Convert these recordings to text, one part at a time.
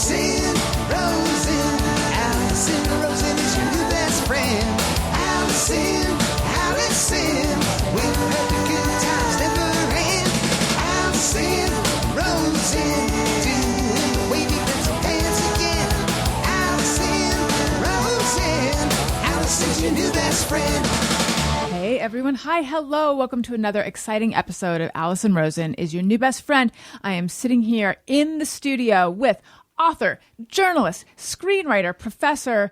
Allison Rosen. Allison Rosen is your new best friend. Allison, with her the good times never end. Allison Rosen, doing the wavy pencil dance again. Allison Rosen, Allison's your new best friend. Hey everyone. Hi, hello. Welcome to another exciting episode of Allison Rosen is your new best friend. I am sitting here in the studio with author, journalist, screenwriter, professor,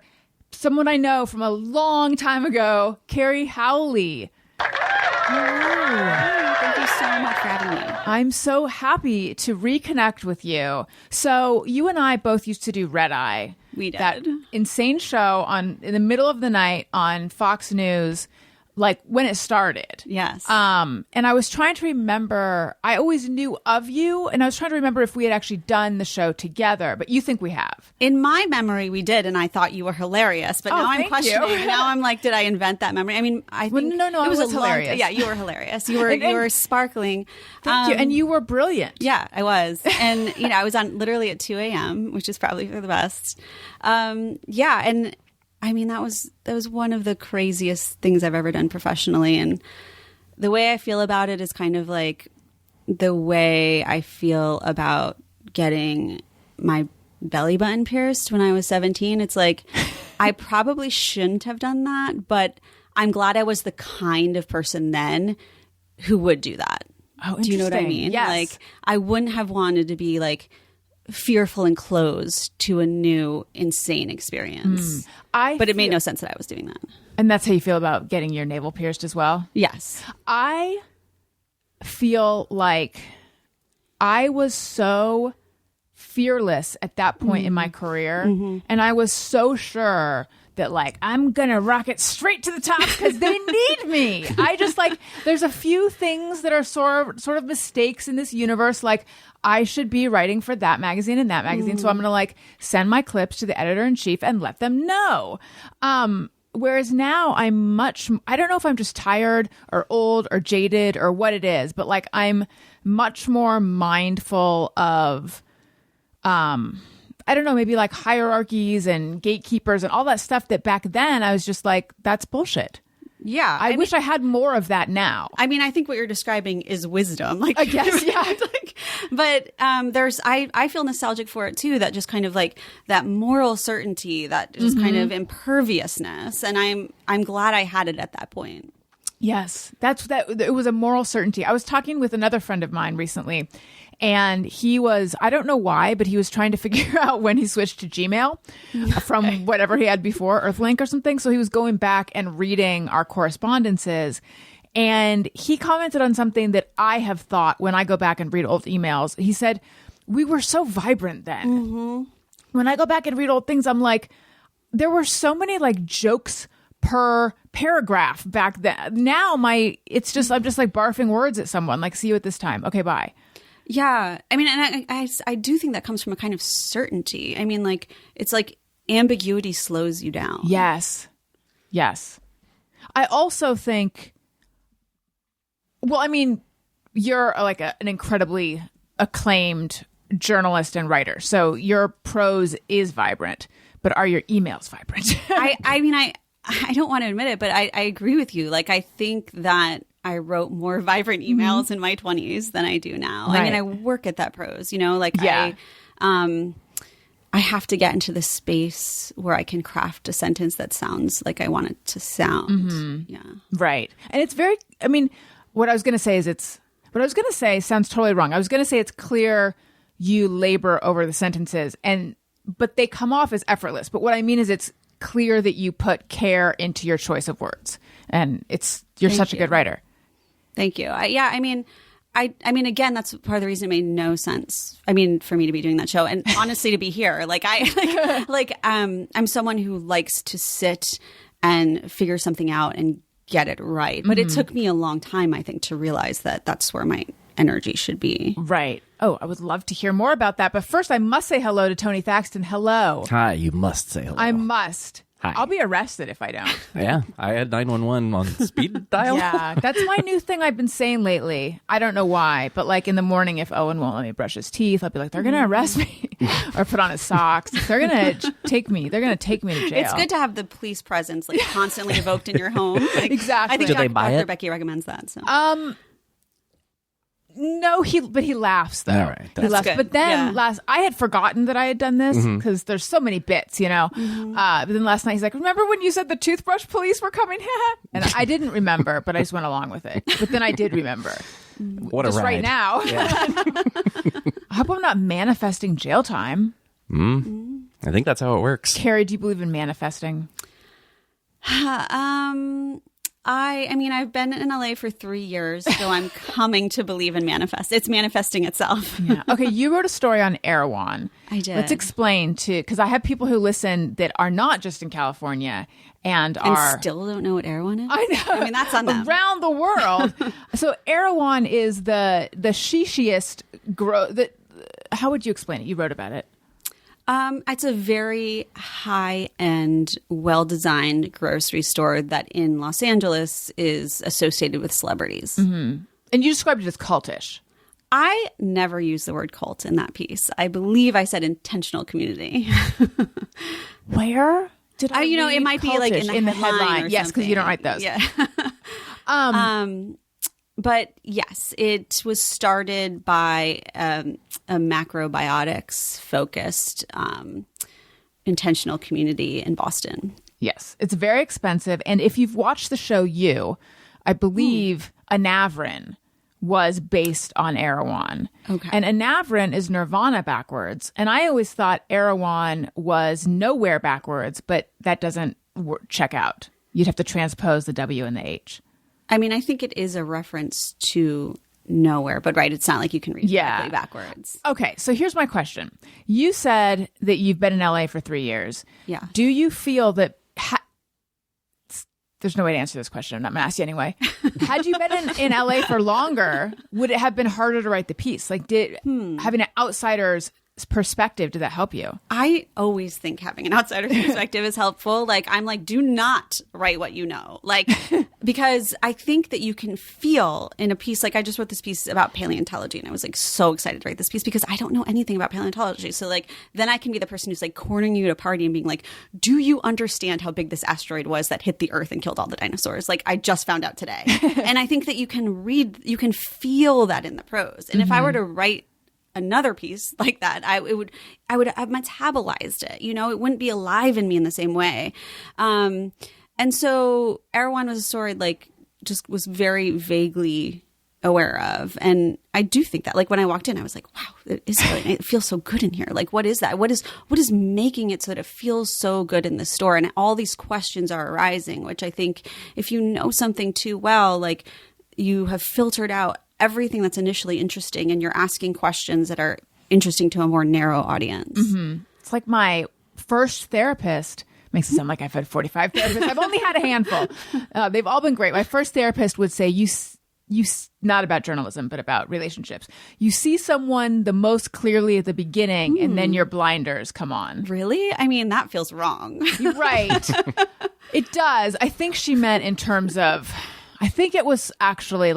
someone I know from a long time ago, Kerry Howley. Hello. Thank you so much for having me. I'm so happy to reconnect with you. So you and I both used to do Red Eye. We did. That insane show in the middle of the night on Fox News, like when it started. Yes. And I was trying to remember, I always knew of you, and I was trying to remember if we had actually done the show together, but you think we have. In my memory, we did, and I thought you were hilarious, but now I'm questioning. Now I'm like, did I invent that memory? I mean, I think no, it was hilarious. Yeah, you were hilarious. You were sparkling. Thank you. And you were brilliant. Yeah, I was. And, I was on literally at 2 a.m., which is probably for the best. Yeah, and I mean, that was one of the craziest things I've ever done professionally. And the way I feel about it is kind of like the way I feel about getting my belly button pierced when I was 17. It's like, I probably shouldn't have done that, but I'm glad I was the kind of person then who would do that. Oh, do you know what I mean? Yes. Like, I wouldn't have wanted to be like fearful and closed to a new insane experience. But it made no sense that I was doing that. And that's how you feel about getting your navel pierced as well? Yes. I feel like I was so fearless at that point in my career. And I was so sure that like, I'm going to rocket straight to the top because they need me. I just like, there's a few things that are sort of mistakes in this universe. Like, I should be writing for that magazine and that magazine. So I'm going to like send my clips to the editor-in-chief and let them know. Whereas now I don't know if I'm just tired or old or jaded or what it is, but like I'm much more mindful of, I don't know, maybe like hierarchies and gatekeepers and all that stuff that back then I was just like, that's bullshit. Yeah. I wish I had more of that now. I mean, I think what you're describing is wisdom. Like, I guess, yeah. But I feel nostalgic for it too, that just kind of like that moral certainty, that just kind of imperviousness. And I'm glad I had it at that point. Yes, it was a moral certainty. I was talking with another friend of mine recently, and he was, I don't know why, but he was trying to figure out when he switched to Gmail from whatever he had before, Earthlink or something. So he was going back and reading our correspondences. And he commented on something that I have thought when I go back and read old emails. He said, we were so vibrant then. When I go back and read old things, I'm like, there were so many like jokes per paragraph back then. Now I'm just like barfing words at someone, like, see you at this time. Okay, bye. Yeah. I mean, and I do think that comes from a kind of certainty. I mean, like, it's like ambiguity slows you down. Yes. Yes. I also think, well, I mean, you're like an incredibly acclaimed journalist and writer. So your prose is vibrant, but are your emails vibrant? I mean, I don't want to admit it, but I agree with you. Like, I think that I wrote more vibrant emails in my 20s than I do now. Right. I mean, I work at that prose, like yeah. I have to get into the space where I can craft a sentence that sounds like I want it to sound. Yeah. Right. And it's very, I mean, what I was going to say sounds totally wrong. I was going to say it's clear you labor over the sentences but they come off as effortless. But what I mean is it's clear that you put care into your choice of words, and you're such a good writer. Thank you. I mean, again, that's part of the reason it made no sense. I mean, for me to be doing that show, and honestly, to be here, I'm someone who likes to sit and figure something out and get it right. But it took me a long time, I think, to realize that that's where my energy should be. Right. Oh, I would love to hear more about that. But first, I must say hello to Tony Thaxton. Hello. Hi, you must say hello. I must. Hi. I'll be arrested if I don't. Yeah, I had 911 on speed dial. Yeah, that's my new thing I've been saying lately. I don't know why, but like in the morning, if Owen won't let me brush his teeth, I'll be like, they're going to arrest me or put on his socks. They're going to take me. They're going to take me to jail. It's good to have the police presence like constantly evoked in your home. Like, Exactly. I think Do they buy Dr. it? Becky recommends that. So. No, but he laughs though. All right, He that's laughs. good. But then Yeah. I had forgotten that I had done this because there's so many bits, you know. But then last night he's like, "Remember when you said the toothbrush police were coming?" And I didn't remember, but I just went along with it. But then I did remember. What a Just ride. right now. I hope I'm not manifesting jail time. I think that's how it works. Kerry, do you believe in manifesting? I mean, I've been in LA for 3 years, so I'm coming to believe in manifest. It's manifesting itself. Yeah. Okay, you wrote a story on Erewhon. I did. Let's explain because I have people who listen that are not just in California and are still don't know what Erewhon is. I know. I mean, that's on them. Around the world. So Erewhon is the shishiest how would you explain it? You wrote about it. It's a very high-end, well-designed grocery store that in Los Angeles is associated with celebrities. And you described it as cultish. I never used the word cult in that piece. I believe I said intentional community. Where did I? it read might be like in the headline. Or Yes, because you don't write those. Yeah. But yes, it was started by a macrobiotics focused intentional community in Boston. Yes, it's very expensive. And if you've watched the show I believe Anavrin was based on Erewhon. Okay. And Anavrin is Nirvana backwards. And I always thought Erewhon was nowhere backwards, but that doesn't check out. You'd have to transpose the W and the H. I mean, I think it is a reference to nowhere, but right, it's not like you can read it directly backwards. Okay, so here's my question. You said that you've been in LA for 3 years. Yeah. Do you feel that there's no way to answer this question. I'm not going to ask you anyway. Had you been in LA for longer, would it have been harder to write the piece? Like, did having an outsider's perspective, did that help you? I always think having an outsider's perspective is helpful. Like, I'm like, do not write what you know. Like, because I think that you can feel in a piece, like I just wrote this piece about paleontology and I was like so excited to write this piece because I don't know anything about paleontology. So like, then I can be the person who's like cornering you at a party and being like, do you understand how big this asteroid was that hit the earth and killed all the dinosaurs? Like, I just found out today. And I think that you can feel that in the prose. And if I were to write another piece like that, I would have metabolized it. You know, it wouldn't be alive in me in the same way. And so Erewhon was a story like just was very vaguely aware of. And I do think that like when I walked in, I was like, wow, it feels so good in here. Like, what is that? What is making it so that it feels so good in the store? And all these questions are arising, which I think if you know something too well, like you have filtered out everything that's initially interesting and you're asking questions that are interesting to a more narrow audience. It's like my first therapist. Makes it sound like I've had 45 therapists. I've only had a handful. They've all been great. My first therapist would say, you not about journalism, but about relationships. You see someone the most clearly at the beginning and then your blinders come on. Really? I mean, that feels wrong. You're right. It does. I think she meant in terms of, I think it was actually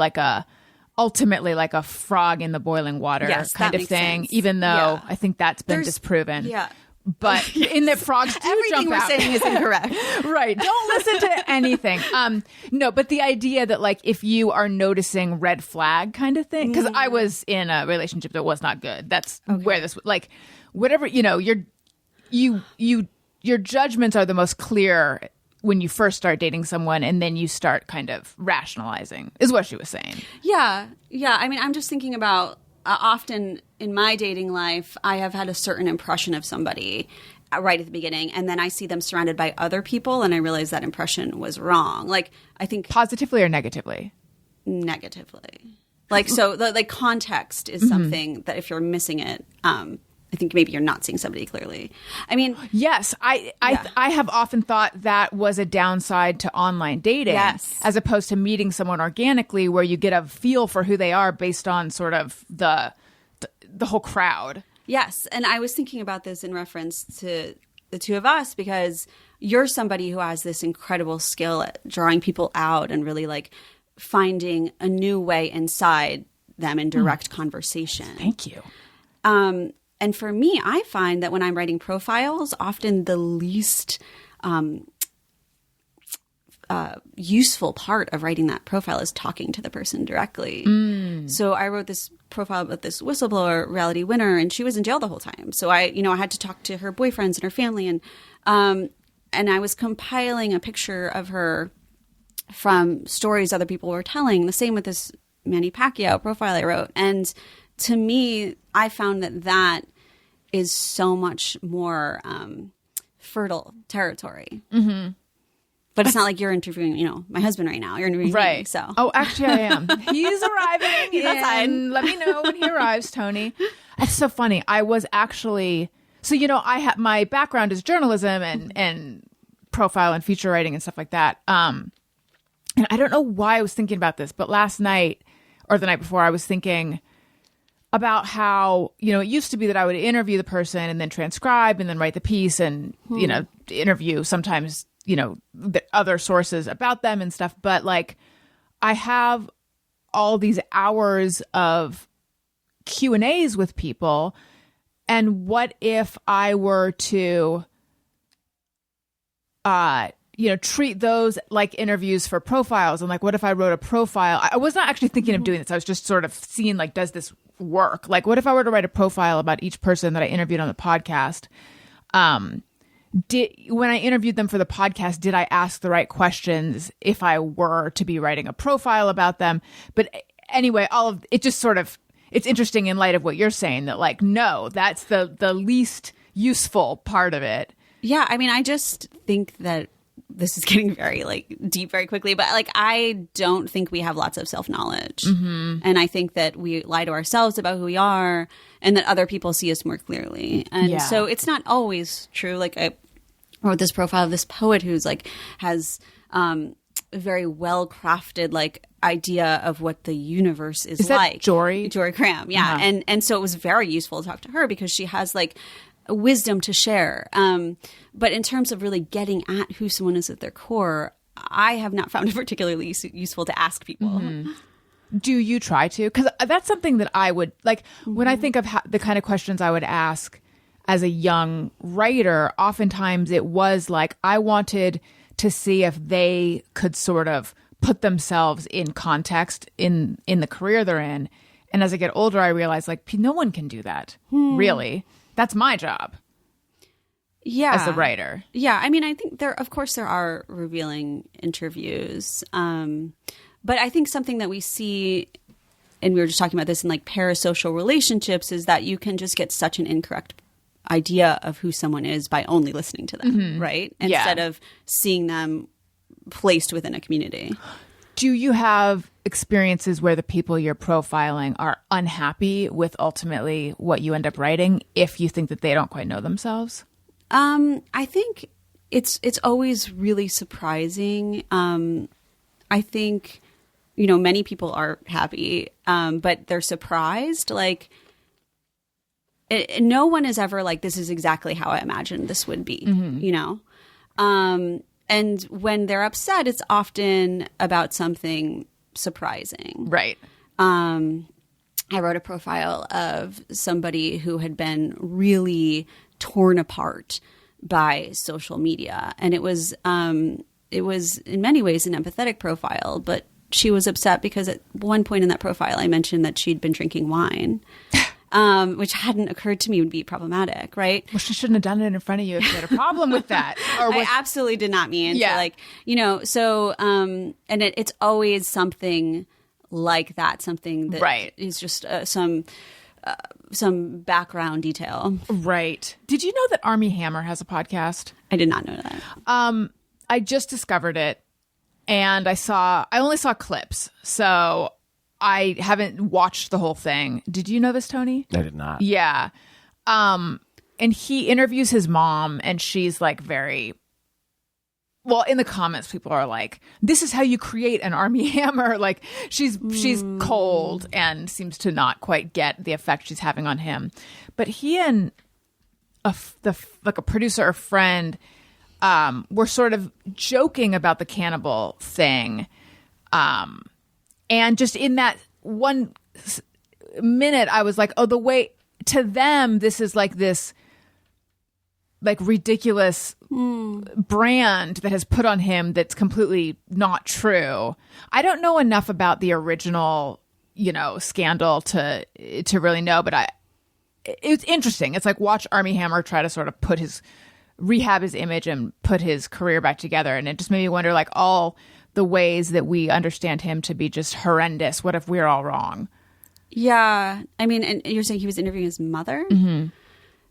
ultimately like a frog in the boiling water kind of thing, even though I think that's been disproven. Yeah. But in that frogs do Everything jump we're out. saying is incorrect. Right. Don't listen to anything. No, but the idea that like if you are noticing red flag kind of thing, because I was in a relationship that was not good. That's where this like whatever, you know, your judgments are the most clear when you first start dating someone and then you start kind of rationalizing is what she was saying. Yeah. I mean, I'm just thinking about often in my dating life, I have had a certain impression of somebody right at the beginning, and then I see them surrounded by other people, and I realize that impression was wrong. Like, I think Positively or negatively? Negatively. Like, so the context is something that if you're missing it, I think maybe you're not seeing somebody clearly. I mean, yes, I have often thought that was a downside to online dating, as opposed to meeting someone organically, where you get a feel for who they are based on sort of the whole crowd. Yes, and I was thinking about this in reference to the two of us because you're somebody who has this incredible skill at drawing people out and really like finding a new way inside them in direct conversation. Thank you. And for me, I find that when I'm writing profiles, often the least useful part of writing that profile is talking to the person directly. So I wrote this profile about this whistleblower reality winner, and she was in jail the whole time. So I had to talk to her boyfriends and her family, and I was compiling a picture of her from stories other people were telling. The same with this Manny Pacquiao profile I wrote. And to me, I found that is so much more fertile territory. Mm-hmm. But it's not like you're interviewing, my husband right now. You're interviewing me, so. Oh, actually, I am. He's arriving. He's outside. Let me know when he arrives, Tony. It's so funny. I was actually my background is journalism and profile and feature writing and stuff like that. And I don't know why I was thinking about this, but last night or the night before, I was thinking about how, it used to be that I would interview the person and then transcribe and then write the piece and, interview sometimes, the other sources about them and stuff. But like, I have all these hours of Q&As with people. And what if I were to, treat those like interviews for profiles? And like, what if I wrote a profile? I was not actually thinking of doing this. I was just sort of seeing like, does this work? Like, what if I were to write a profile about each person that I interviewed on the podcast? When I interviewed them for the podcast, did I ask the right questions if I were to be writing a profile about them? But anyway, all of it just sort of, it's interesting in light of what you're saying that like, no, that's the least useful part of it. Yeah. I mean, I just think that this is getting very like deep very quickly, but like, I don't think we have lots of self-knowledge. Mm-hmm. And I think that we lie to ourselves about who we are and that other people see us more clearly. And so it's not always true. Like I wrote this profile of this poet who's like, has a very well-crafted like idea of what the universe is like. Jory Cram. Yeah. Uh-huh. And so it was very useful to talk to her because she has like wisdom to share. But in terms of really getting at who someone is at their core, I have not found it particularly useful to ask people. Mm-hmm. Do you try to? Because that's something that I would like when I think of the kind of questions I would ask as a young writer. Oftentimes it was like I wanted to see if they could sort of put themselves in context in the career they're in. And as I get older, I realize like no one can do that. Really. That's my job. Yeah. As a writer. Yeah. I mean, I think there are revealing interviews. But I think something that we see, and we were just talking about this in like parasocial relationships, is that you can just get such an incorrect idea of who someone is by only listening to them, right? Instead of seeing them placed within a community. Do you have experiences where the people you're profiling are unhappy with ultimately what you end up writing if you think that they don't quite know themselves? I think it's always really surprising. I think, many people are happy, but they're surprised. Like, no one is ever like, this is exactly how I imagined this would be, and when they're upset, it's often about something surprising. Right. I wrote a profile of somebody who had been really torn apart by social media. And it was in many ways an empathetic profile, but she was upset because at one point in that profile, I mentioned that she'd been drinking wine. Which hadn't occurred to me would be problematic, right? Well, she shouldn't have done it in front of you if she had a problem with that. I absolutely did not mean to, so, and it's always something like that, something that is just some background detail. Right. Did you know that Armie Hammer has a podcast? I did not know that. I just discovered it, and I only saw clips, so I haven't watched the whole thing. Did you know this, Tony? I did not. Yeah. And he interviews his mom, and she's like very... Well, in the comments, people are like, this is how you create an Armie Hammer. Like, she's cold and seems to not quite get the effect she's having on him. But he and like a producer or friend were sort of joking about the cannibal thing. And just in that one minute, I was like, oh, the way to them, this is like this like ridiculous brand that has put on him that's completely not true. I don't know enough about the original, scandal to really know, but it's interesting. It's like watch Armie Hammer try to sort of rehab his image and put his career back together. And it just made me wonder, like, all the ways that we understand him to be just horrendous. What if we're all wrong? Yeah. I mean, and you're saying he was interviewing his mother? Mm-hmm.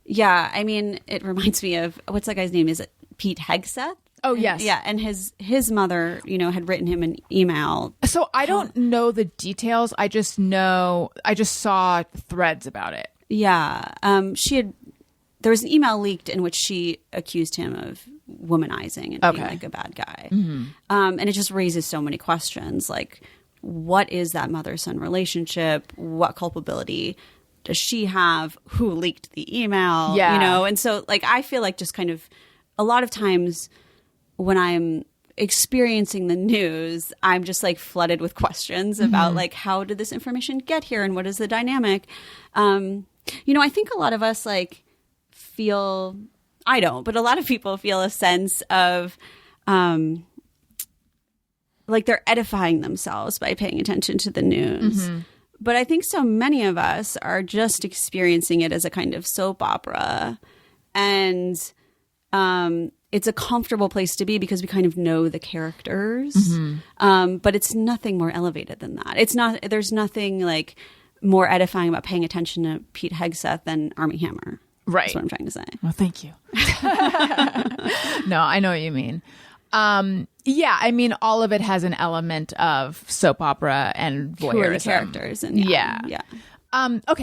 Yeah. I mean, it reminds me of, what's that guy's name? Is it Pete Hegseth? Oh, yes. Yeah. And his mother, had written him an email. So I don't know the details. I just saw threads about it. Yeah. There was an email leaked in which she accused him of womanizing and being like a bad guy. Mm-hmm. And it just raises so many questions. Like, what is that mother-son relationship? What culpability does she have? Who leaked the email? Yeah. And so, like, I feel like just kind of a lot of times when I'm experiencing the news, I'm just like flooded with questions about like, how did this information get here and what is the dynamic? I think a lot of us like feel, I don't, but a lot of people feel a sense of like they're edifying themselves by paying attention to the news. Mm-hmm. But I think so many of us are just experiencing it as a kind of soap opera. And it's a comfortable place to be because we kind of know the characters. Mm-hmm. But it's nothing more elevated than that. There's nothing like more edifying about paying attention to Pete Hegseth than Armie Hammer. Right. That's what I'm trying to say. Well, thank you. No, I know what you mean. Yeah, I mean, all of it has an element of soap opera and voyeurism. Who are the characters? And yeah.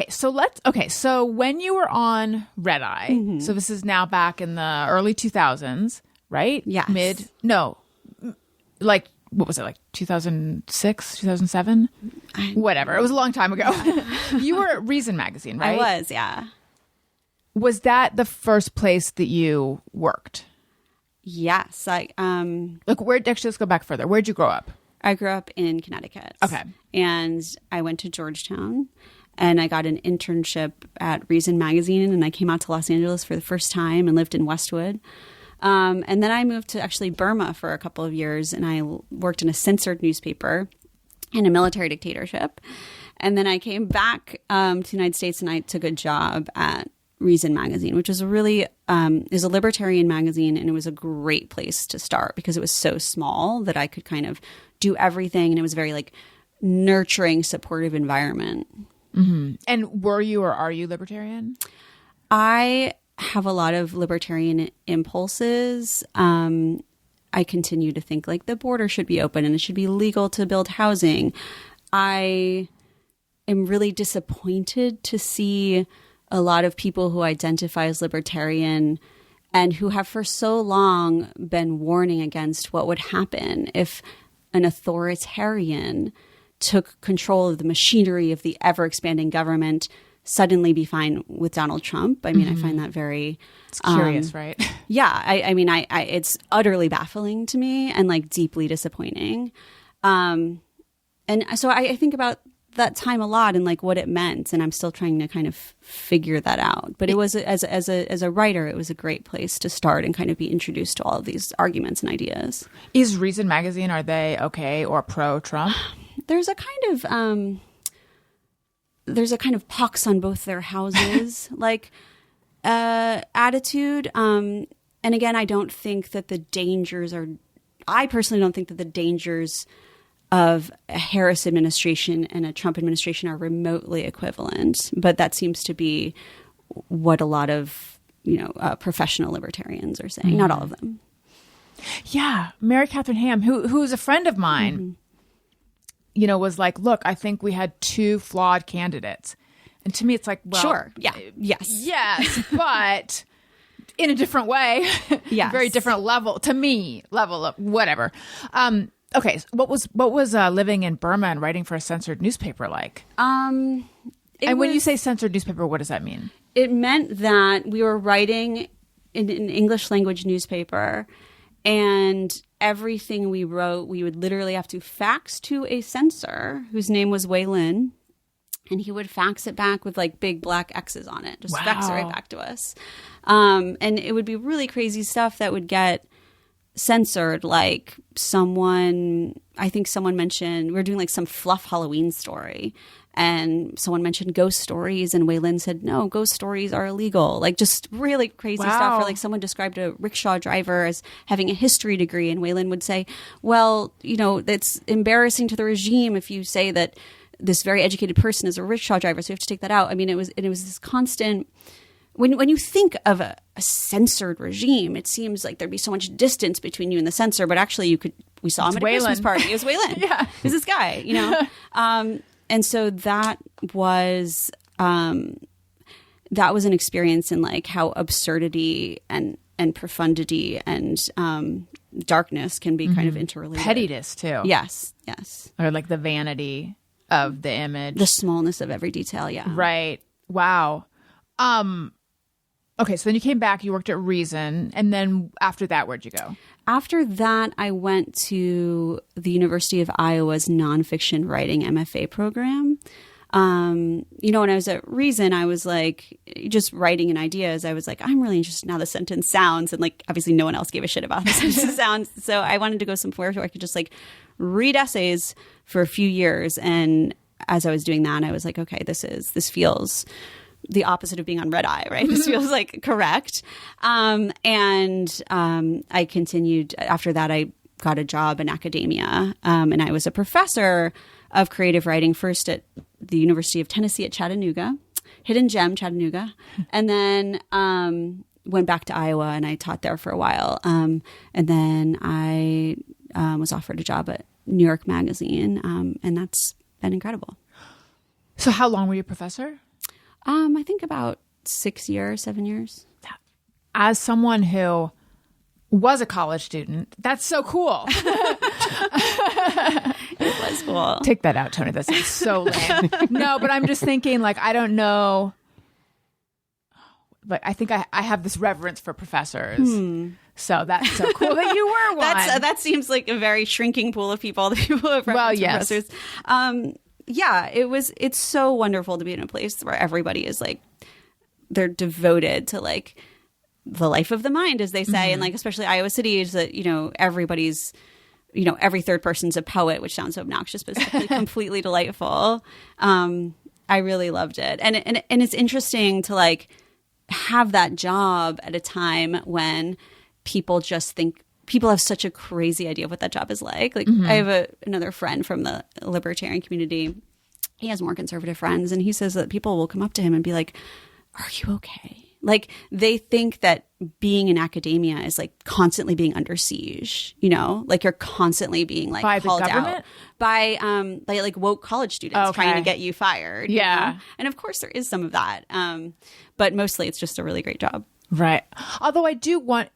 So when you were on Red Eye, so this is now back in the early 2000s, right? Yes. What was it, like 2006, 2007? Whatever. It was a long time ago. You were at Reason Magazine, right? I was, yeah. Was that the first place that you worked? Yes. Look, let's go back further. Where'd you grow up? I grew up in Connecticut. Okay. And I went to Georgetown and I got an internship at Reason Magazine and I came out to Los Angeles for the first time and lived in Westwood. And then I moved to actually Burma for a couple of years and I worked in a censored newspaper in a military dictatorship. And then I came back to the United States and I took a job at Reason Magazine, which is really is a libertarian magazine, and it was a great place to start because it was so small that I could kind of do everything, and it was a very like nurturing, supportive environment. Mm-hmm. And were you or are you libertarian? I have a lot of libertarian impulses. I continue to think like the border should be open and it should be legal to build housing. I am really disappointed to see a lot of people who identify as libertarian and who have for so long been warning against what would happen if an authoritarian took control of the machinery of the ever-expanding government suddenly be fine with Donald Trump. I mean, I find that very... It's curious, right? Yeah. I mean, it's utterly baffling to me and like deeply disappointing. And so I think about that time a lot and like what it meant, and I'm still trying to kind of figure that out. But it was as a writer, it was a great place to start and kind of be introduced to all of these arguments and ideas. Is Reason Magazine, are they okay or pro-Trump? There's a kind of pox on both their houses like attitude. And again, I don't think that the dangers are. I personally don't think that the dangers of a Harris administration and a Trump administration are remotely equivalent, but that seems to be what a lot of, professional libertarians are saying. Not all of them. Yeah. Mary Catherine Ham, who is a friend of mine, was like, look, I think we had two flawed candidates. And to me, it's like, well, sure. Yeah. Yes, but in a different way. Yes. Very different level to me, level of whatever. Okay, so what was living in Burma and writing for a censored newspaper like? When you say censored newspaper, what does that mean? it meant that we were writing in an English language newspaper, and everything we wrote, we would literally have to fax to a censor whose name was Wei Lin. And he would fax it back with like big black X's on it. Just fax it right back to us. And it would be really crazy stuff that would get censored. Like I think someone mentioned, we were doing like some fluff Halloween story. And someone mentioned ghost stories. And Wei Lin said, no, ghost stories are illegal. Like just really crazy stuff. Or like someone described a rickshaw driver as having a history degree. And Wei Lin would say, well, it's embarrassing to the regime if you say that this very educated person is a rickshaw driver, so you have to take that out. I mean, it was this constant. When you think of a censored regime, it seems like there'd be so much distance between you and the censor, but actually we saw him at a Christmas party. It was Wei Lin. Yeah, it was this guy, and so that was an experience in like how absurdity and profundity and darkness can be kind of interrelated. Pettiness too. Yes. Or like the vanity of the image, the smallness of every detail. Yeah. Right. Wow. Okay. So then you came back, you worked at Reason. And then after that, where'd you go? After that, I went to the University of Iowa's nonfiction writing MFA program. When I was at Reason, I was like just writing in ideas. I was like, I'm really interested in how the sentence sounds. And like, obviously no one else gave a shit about how the sentence sounds. So I wanted to go somewhere where I could just like read essays for a few years. And as I was doing that, I was like, okay, this feels the opposite of being on red eye, right? This feels like correct. I continued after that. I got a job in academia. And I was a professor of creative writing, first at the University of Tennessee at Chattanooga, hidden gem, Chattanooga. And then went back to Iowa and I taught there for a while. And then I was offered a job at New York Magazine. And that's been incredible. So how long were you a professor? I think about 7 years. As someone who was a college student, that's so cool. It was cool. Take that out, Tony. That's so lame. No, but I'm just thinking, like, I don't know. But I think I have this reverence for professors. So that's so cool that you were one. That seems like a very shrinking pool of people. The people who have reverence for professors. Yeah, it's so wonderful to be in a place where everybody is like, they're devoted to like the life of the mind, as they say. And like, especially Iowa City is that, everybody's, every third person's a poet, which sounds so obnoxious, but it's actually completely delightful. I really loved it. And it's interesting to like have that job at a time when people just think, people have such a crazy idea of what that job is like. Like I have another friend from the libertarian community. He has more conservative friends, and he says that people will come up to him and be like, "Are you okay?" Like they think that being in academia is like constantly being under siege, like you're constantly being like by called the government? out by like woke college students trying to get you fired. Yeah. And of course there is some of that. But mostly it's just a really great job. Right. Although I do want,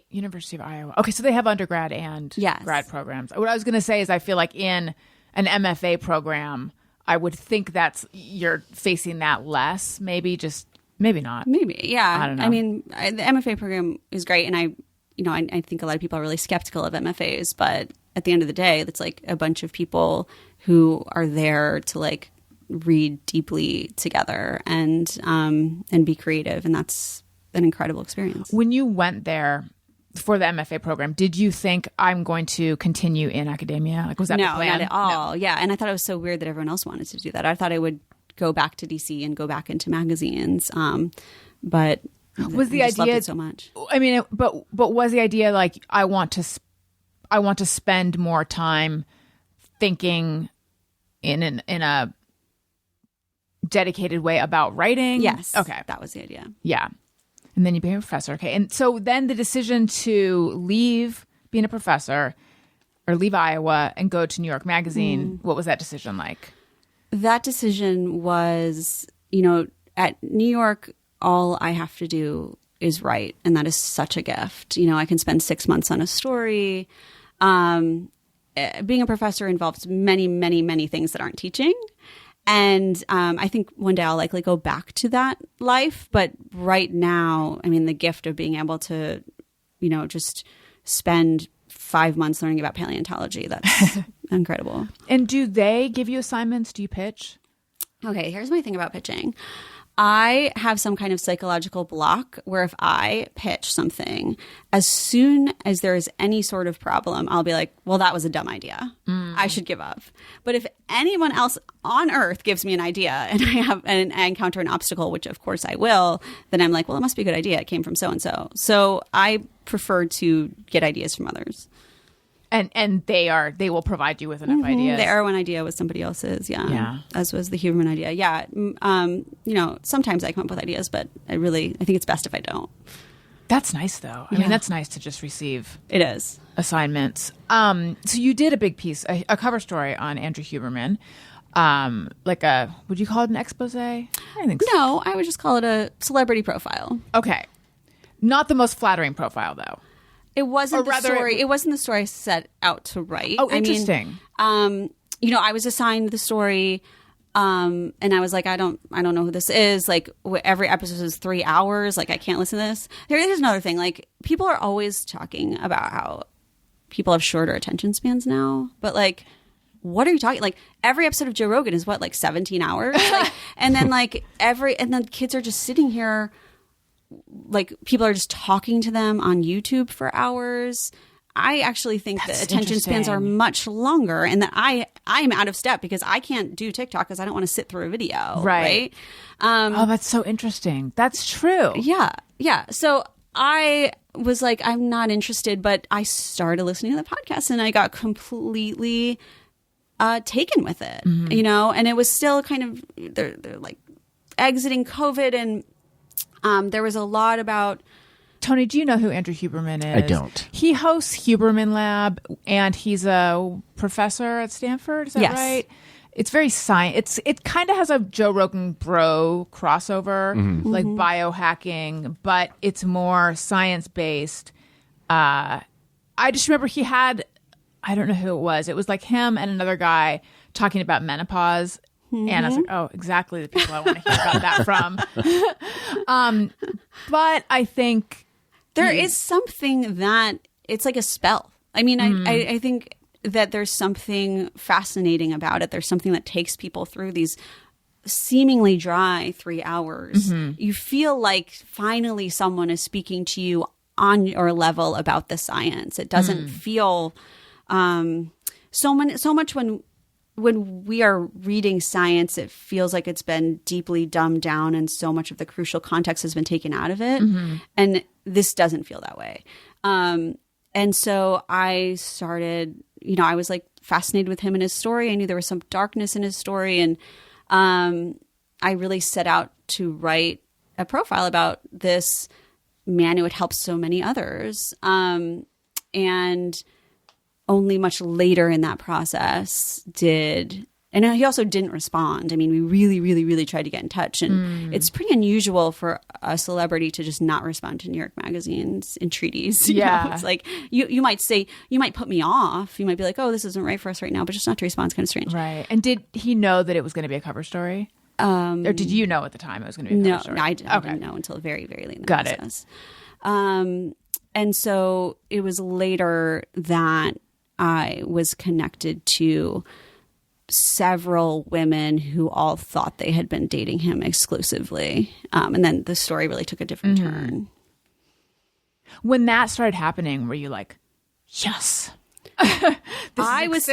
University of Iowa. Okay. So they have undergrad and grad programs. What I was going to say is I feel like in an MFA program, I would think you're facing that less, maybe not. Maybe, yeah. I don't know. I mean, the MFA program is great, and I think a lot of people are really skeptical of MFAs, but at the end of the day, it's like a bunch of people who are there to like read deeply together and be creative, and that's an incredible experience. When you went there for the MFA program, did you think I'm going to continue in academia? Like, was that the plan? No, not at all. No. Yeah, and I thought it was so weird that everyone else wanted to do that. I thought I would go back to DC and go back into magazines, but was the idea loved it so much? I mean, but was the idea like I want to spend more time thinking in a dedicated way about writing? Yes. Okay, that was the idea. Yeah. And then you became a professor. Okay. And so then the decision to leave being a professor or leave Iowa and go to New York Magazine, what was that decision like? That decision was, at New York, all I have to do is write. And that is such a gift. I can spend 6 months on a story. Being a professor involves many, many, many things that aren't teaching. And I think one day I'll likely go back to that life. But right now, I mean, the gift of being able to, just spend 5 months learning about paleontology, that's incredible. And do they give you assignments? Do you pitch? Okay, here's my thing about pitching. I have some kind of psychological block where if I pitch something, as soon as there is any sort of problem, I'll be like, well, that was a dumb idea. I should give up. But if anyone else on earth gives me an idea and I encounter an obstacle, which of course I will, then I'm like, well, it must be a good idea. It came from so-and-so. So I prefer to get ideas from others. And they will provide you with enough ideas. The Erwin idea was somebody else's, yeah. As was the Huberman idea. Yeah. Sometimes I come up with ideas, but I think it's best if I don't. That's nice, though. I mean, that's nice to just receive. It is. Assignments. So you did a big piece, a cover story on Andrew Huberman. Would you call it an expose? I think so. No, I would just call it a celebrity profile. Okay. Not the most flattering profile, though. It wasn't the story. It wasn't the story I set out to write. Oh, interesting. I was assigned the story, and I was like, I don't know who this is. Like, every episode is 3 hours. Like, I can't listen to this. There's another thing. Like, people are always talking about how people have shorter attention spans now, but like, what are you talking? Like, every episode of Joe Rogan is 17 hours, and then kids are just sitting here. Like, people are just talking to them on YouTube for hours. I actually think that attention spans are much longer, and that I'm out of step because I can't do TikTok because I don't want to sit through a video. Right. That's so interesting. That's true. Yeah. Yeah. So I was like, I'm not interested, but I started listening to the podcast and I got completely taken with it, and it was still kind of, they're like exiting COVID, and there was a lot about... Tony, do you know who Andrew Huberman is? I don't. He hosts Huberman Lab, and he's a professor at Stanford. Is that right? It's very science. It kind of has a Joe Rogan bro crossover, like biohacking, but it's more science based. I just remember he had, I don't know who it was. It was like him and another guy talking about menopause. And I was like, oh, exactly the people I want to hear about that from. But I think there is something that it's like a spell. I mean, I think that there's something fascinating about it. There's something that takes people through these seemingly dry 3 hours. You feel like finally someone is speaking to you on your level about the science. It doesn't feel so much when we are reading science, it feels like it's been deeply dumbed down and so much of the crucial context has been taken out of it. And this doesn't feel that way. And so I started, I was like fascinated with him and his story. I knew there was some darkness in his story. And I really set out to write a profile about this man who had helped so many others. And only much later in that process and he also didn't respond. I mean, we really, really, really tried to get in touch, and it's pretty unusual for a celebrity to just not respond to New York Magazine's entreaties. It's like you might say, you might put me off. You might be like, oh, this isn't right for us right now, but just not to respond is kind of strange. Right. And did he know that it was going to be a cover story? Or did you know at the time it was going to be a cover story? No, I didn't know until very, very late in the process. And so it was later that I was connected to several women who all thought they had been dating him exclusively. And then the story really took a different turn. When that started happening, were you like, yes? I was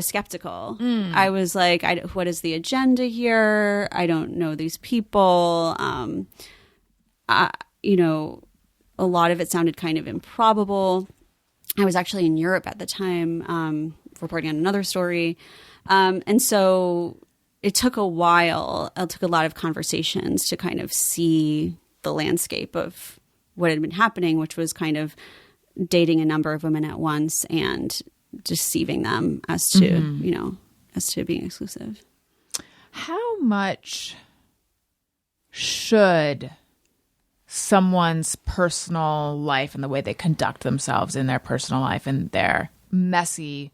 skeptical. I was like, what is the agenda here? I don't know these people. A lot of it sounded kind of improbable. I was actually in Europe at the time, reporting on another story. And so it took a while. It took a lot of conversations to kind of see the landscape of what had been happening, which was kind of dating a number of women at once and deceiving them as to, as to being exclusive. How much should someone's personal life and the way they conduct themselves in their personal life and their messy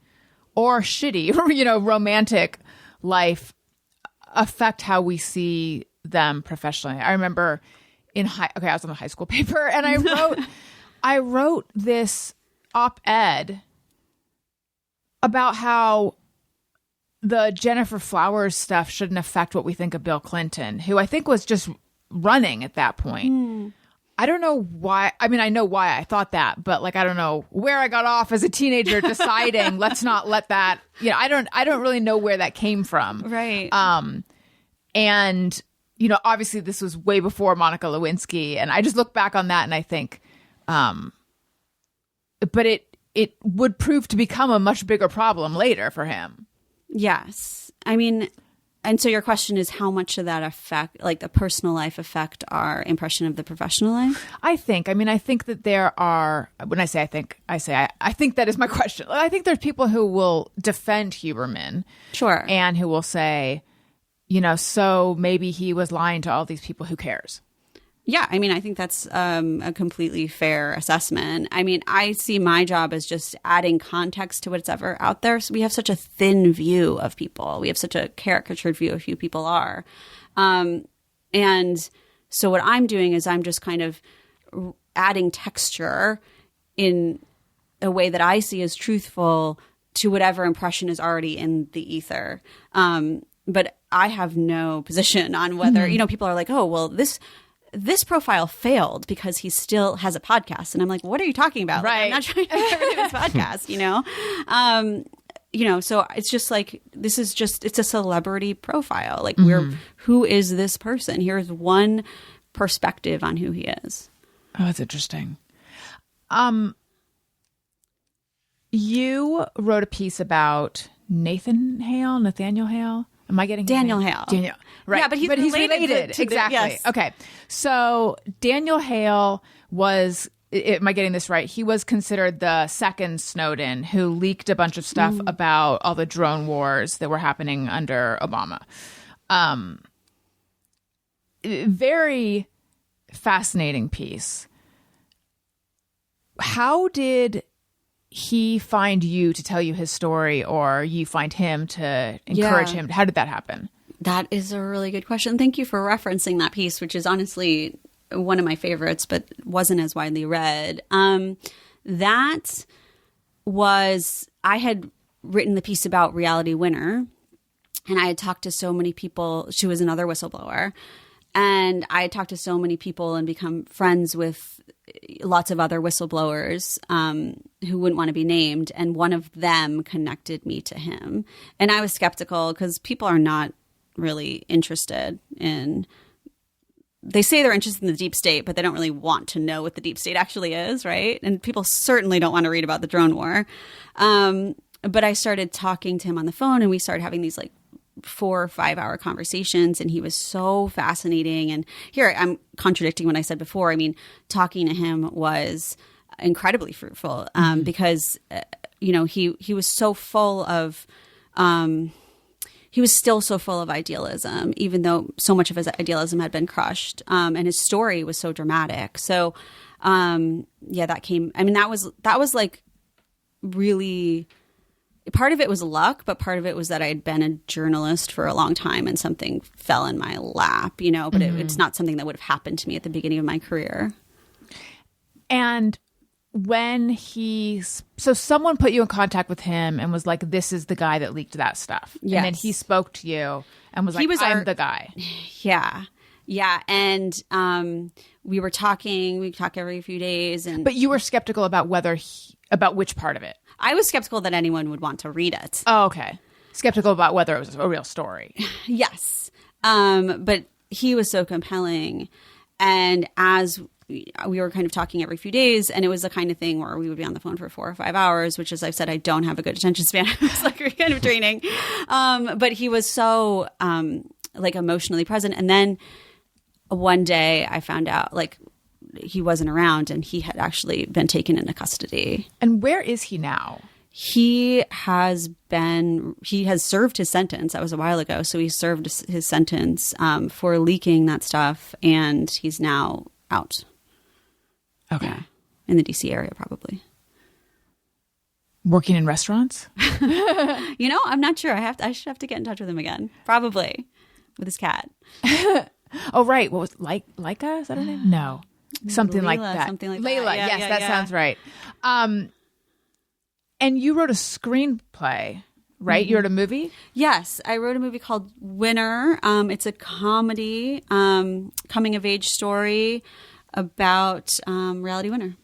or shitty, romantic life affect how we see them professionally. I remember I was on the high school paper, and I wrote this op-ed about how the Jennifer Flowers stuff shouldn't affect what we think of Bill Clinton, who I think was just running at that point. I don't know why. I mean, I know why I thought that, but like, I don't know where I got off as a teenager deciding let's not let that, I don't really know where that came from. Right. And, obviously this was way before Monica Lewinsky. And I just look back on that and I think, but it would prove to become a much bigger problem later for him. Yes. I mean, and so your question is how much of that affect, like the personal life affect our impression of the professional life? I think that there are, when I say I think that is my question. I think there's people who will defend Huberman. Sure. And who will say, so maybe he was lying to all these people. Who cares? Yeah, I mean, I think that's a completely fair assessment. I mean, I see my job as just adding context to whatever out there. So we have such a thin view of people. We have such a caricatured view of who people are. And so what I'm doing is I'm just kind of adding texture in a way that I see as truthful to whatever impression is already in the ether. But I have no position on whether, people are like, oh, well, this profile failed because he still has a podcast. And I'm like, what are you talking about? Right. Like, I'm not trying to get rid of his podcast, so it's just like, it's a celebrity profile. Like who is this person? Here's one perspective on who he is. Oh, that's interesting. You wrote a piece about Nathaniel Hale. Am I getting Daniel Hale? Daniel, right? Yeah, but he's related to exactly. yes. Okay, so Daniel Hale was. Am I getting this right? He was considered the second Snowden who leaked a bunch of stuff about all the drone wars that were happening under Obama. Very fascinating piece. How did he find you to tell you his story, or you find him to encourage him? How did that happen? That is a really good question. Thank you for referencing that piece, which is honestly one of my favorites, but wasn't as widely read. That was, I had written the piece about Reality Winner, and I had talked to so many people. She was another whistleblower. And I had talked to so many people and become friends with lots of other whistleblowers who wouldn't want to be named. And one of them connected me to him. And I was skeptical because people are not really interested in – they say they're interested in the deep state, but they don't really want to know what the deep state actually is, right? And people certainly don't want to read about the drone war. But I started talking to him on the phone, and we started having these like 4 or 5 hour conversations, and he was so fascinating. And here I'm contradicting what I said before. I mean, talking to him was incredibly fruitful because he was so full of he was still so full of idealism, even though so much of his idealism had been crushed, and his story was so dramatic. So that came, I mean, that was like really, part of it was luck, but part of it was that I had been a journalist for a long time and something fell in my lap, but it's not something that would have happened to me at the beginning of my career. And when so someone put you in contact with him and was like, this is the guy that leaked that stuff. Yes. And then he spoke to you and was like, I'm the guy. Yeah. Yeah. And we were talking, we talk every few days. But you were skeptical about about which part of it? I was skeptical that anyone would want to read it. Oh, okay. Skeptical about whether it was a real story. Yes. But he was so compelling. And as we were kind of talking every few days, and it was the kind of thing where we would be on the phone for 4 or 5 hours, which, as I've said, I don't have a good attention span. It was like kind of draining. But he was so like emotionally present. And then one day I found out like he wasn't around and he had actually been taken into custody. And where is he now? He has served his sentence. That was a while ago. So he served his sentence for leaking that stuff, and he's now out. Okay. Yeah. In the DC area, probably. Working in restaurants? I'm not sure. I should have to get in touch with him again. Probably. with his cat. Oh, right. What was Leica? Is that her name? No. Something like Layla, that. something like that. Layla. Yeah, Yes, yeah, that yeah. sounds right. And you wrote a screenplay, right? You wrote a movie? Yes, I wrote a movie called Winner. It's a comedy, coming of age story about Reality Winner.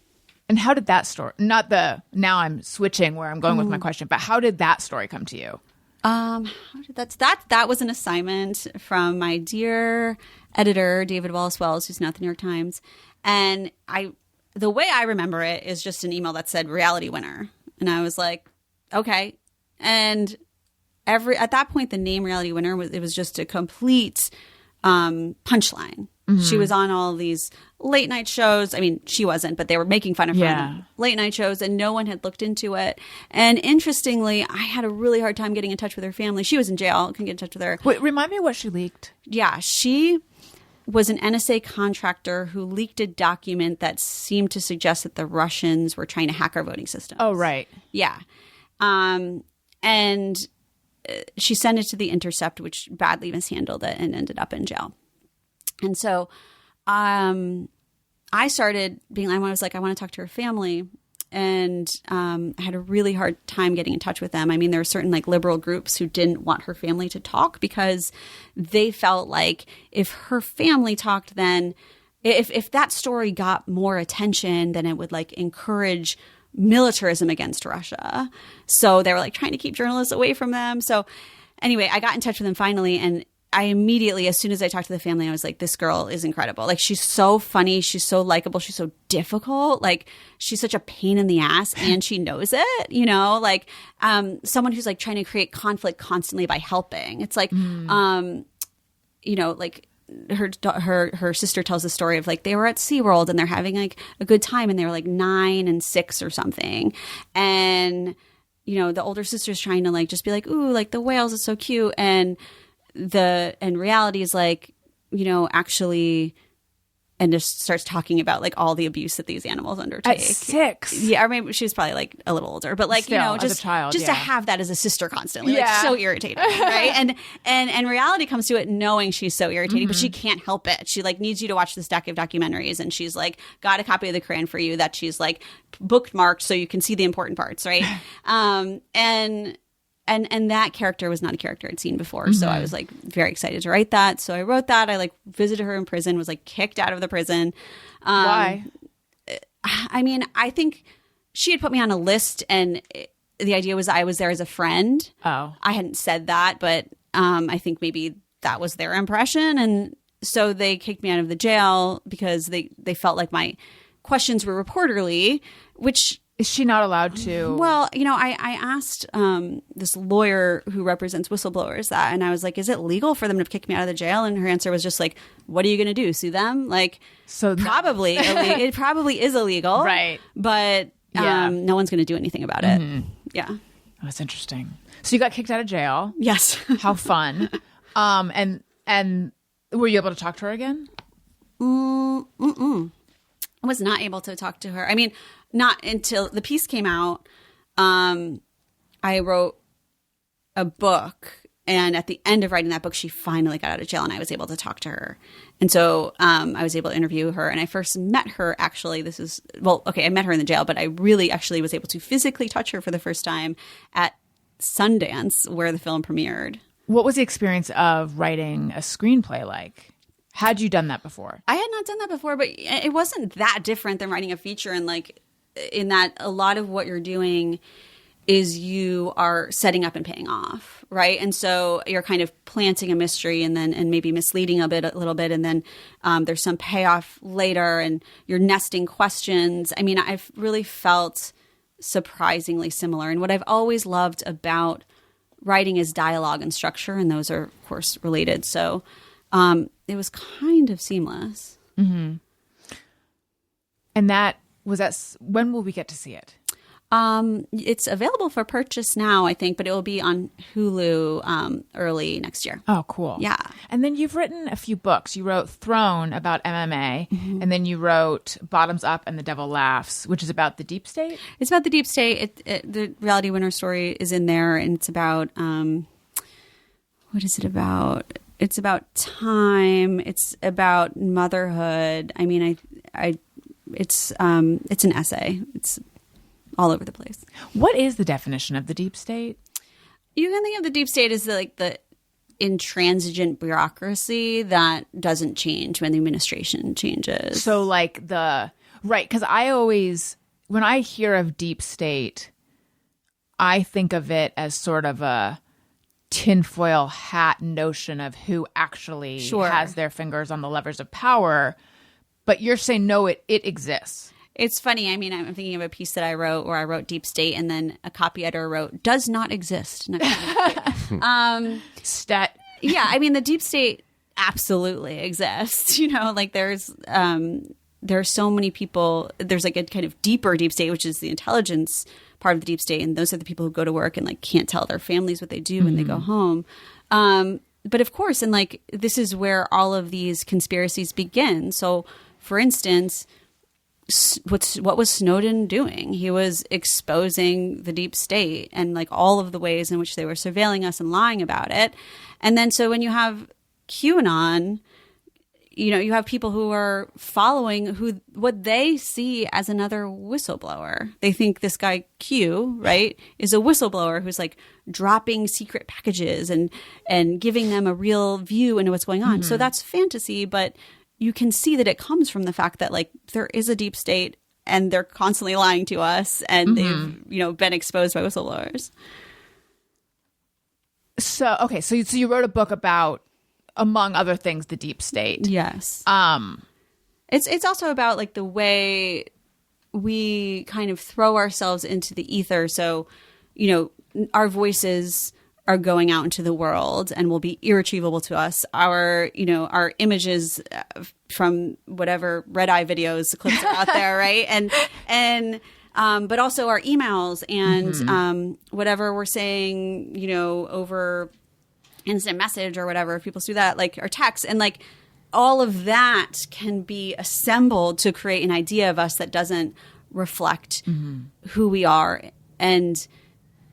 And how did that story, now I'm switching where I'm going with my question, but how did that story come to you? That was an assignment from my dear editor, David Wallace Wells, who's now at the New York Times. And the way I remember it is just an email that said Reality Winner. And I was like, okay. And at that point, the name Reality Winner was just a complete punchline. She was on all these late night shows. I mean, she wasn't, but they were making fun of her on late night shows, and no one had looked into it. And interestingly, I had a really hard time getting in touch with her family. She was in jail. Couldn't get in touch with her. Wait, remind me what she leaked. Yeah, she was an NSA contractor who leaked a document that seemed to suggest that the Russians were trying to hack our voting system. Oh, right. Yeah. And she sent it to The Intercept, which badly mishandled it and ended up in jail. And so I started being like, I was like, I want to talk to her family. And I had a really hard time getting in touch with them. I mean, there were certain like liberal groups who didn't want her family to talk because they felt like if her family talked, then if that story got more attention, then it would like encourage militarism against Russia. So they were like trying to keep journalists away from them. So anyway, I got in touch with them finally, and I immediately, as soon as I talked to the family, I was like, this girl is incredible. Like, she's so funny. She's so likable. She's so difficult. Like, she's such a pain in the ass, and she knows it, you know, like, someone who's like trying to create conflict constantly by helping. It's like, you know, like her sister tells the story of like, they were at SeaWorld and they're having like a good time, and they were like 9 and 6 or something. And, you know, the older sister's trying to like, just be like, ooh, like the whales is so cute. And reality is like, you know, actually, and just starts talking about like all the abuse that these animals undertake. At 6. Yeah, or maybe she was probably like a little older, but like, Still, you know, as just a child, just yeah. to have that as a sister constantly, like Yeah. so irritating, right? And reality comes to it knowing she's so irritating, but she can't help it. She like needs you to watch this stack of documentaries, and she's like got a copy of the Quran for you that she's like bookmarked so you can see the important parts, right? And that character was not a character I'd seen before. So I was like very excited to write that. So I wrote that. I like visited her in prison, was like kicked out of the prison. Why? I mean, I think she had put me on a list, and the idea was I was there as a friend. Oh. I hadn't said that, but I think maybe that was their impression. And so they kicked me out of the jail because they felt like my questions were reporterly, which... Is she not allowed to? Well, you know, I asked this lawyer who represents whistleblowers that, and I was like, is it legal for them to kick me out of the jail? And her answer was just like, what are you going to do? Sue them? Like, So probably. It probably is illegal. Right. But Yeah. no one's going to do anything about it. Yeah. Oh, that's interesting. So you got kicked out of jail. Yes. How fun. And were you able to talk to her again? I was not able to talk to her. I mean, not until the piece came out. I wrote a book, and at the end of writing that book, she finally got out of jail, and I was able to talk to her. And so I was able to interview her, and I first met her actually. I met her in the jail, but I really actually was able to physically touch her for the first time at Sundance, where the film premiered. What was the experience of writing a screenplay like? Had you done that before? I had not done that before, but it wasn't that different than writing a feature, and like in that a lot of what you're doing is you are setting up and paying off, right? And so you're kind of planting a mystery and maybe misleading a little bit, and then there's some payoff later, and you're nesting questions. I mean, I've really felt surprisingly similar, and what I've always loved about writing is dialogue and structure, and those are of course related. So it was kind of seamless. Mm-hmm. And when will we get to see it? It's available for purchase now, I think, but it will be on Hulu early next year. Oh, cool. Yeah. And then you've written a few books. You wrote Throne about MMA, and then you wrote Bottoms Up and The Devil Laughs, which is about the deep state. It's about the deep state. The Reality Winner story is in there, and it's about what is it about? it's about time. It's about motherhood. I mean, it's an essay. It's all over the place. What is the definition of the deep state? You can think of the deep state as the intransigent bureaucracy that doesn't change when the administration changes. So like right, because I always, when I hear of deep state, I think of it as sort of a tinfoil hat notion of who actually has their fingers on the levers of power. But you're saying, no, it exists. It's funny. I mean, I'm thinking of a piece that I wrote where I wrote deep state and then a copy editor wrote does not exist. Stat. Yeah. I mean, the deep state absolutely exists. You know, like there are so many people. There's like a kind of deeper deep state, which is the intelligence part of the deep state. And those are the people who go to work and like can't tell their families what they do when they go home. But of course, and like this is where all of these conspiracies begin. So for instance, what was Snowden doing? He was exposing the deep state and like all of the ways in which they were surveilling us and lying about it. And then so when you have QAnon, you know, you have people who are following what they see as another whistleblower. They think this guy Q, right, is a whistleblower who's like dropping secret packages and giving them a real view into what's going on. So that's fantasy, but you can see that it comes from the fact that like there is a deep state and they're constantly lying to us and they've, you know, been exposed by whistleblowers. So, okay. So you wrote a book about, among other things, the deep state. Yes. It's also about like the way we kind of throw ourselves into the ether. So, you know, our voices are going out into the world and will be irretrievable to us. Our images from whatever red eye videos clips are out there, right? And but also our emails and whatever we're saying, you know, over instant message or whatever, if people do that, like our text, and like all of that can be assembled to create an idea of us that doesn't reflect who we are. And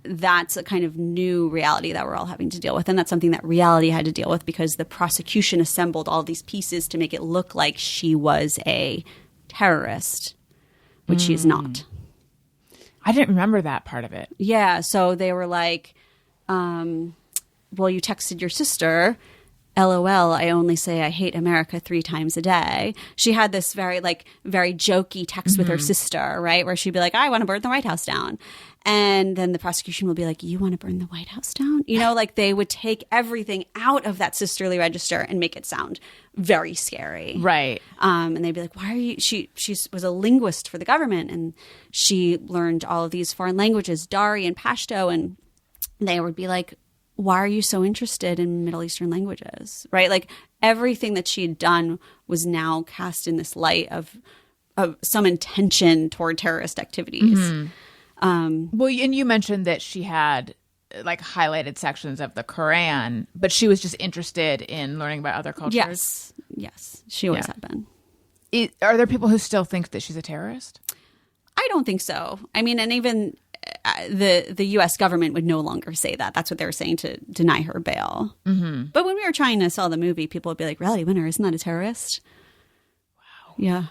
that's a kind of new reality that we're all having to deal with. And that's something that reality had to deal with because the prosecution assembled all these pieces to make it look like she was a terrorist, which she is not. I didn't remember that part of it. Yeah. So they were like, well, you texted your sister, LOL, I only say I hate America 3 times a day. She had this very jokey text with her sister, right? Where she'd be like, I want to burn the White House down. And then the prosecution will be like, you want to burn the White House down? You know, like they would take everything out of that sisterly register and make it sound very scary. Right. And they'd be like, why are you, she was a linguist for the government and she learned all of these foreign languages, Dari and Pashto. And they would be like, why are you so interested in Middle Eastern languages? Right? Like everything that she had done was now cast in this light of some intention toward terrorist activities. Well, and you mentioned that she had like highlighted sections of the Quran, but she was just interested in learning about other cultures. Yes, she always had been. Are there people who still think that she's a terrorist? I don't think so. I mean, and even the U.S. government would no longer say that. That's what they were saying to deny her bail. But when we were trying to sell the movie, people would be like, reality winner, isn't that a terrorist? Wow. Yeah.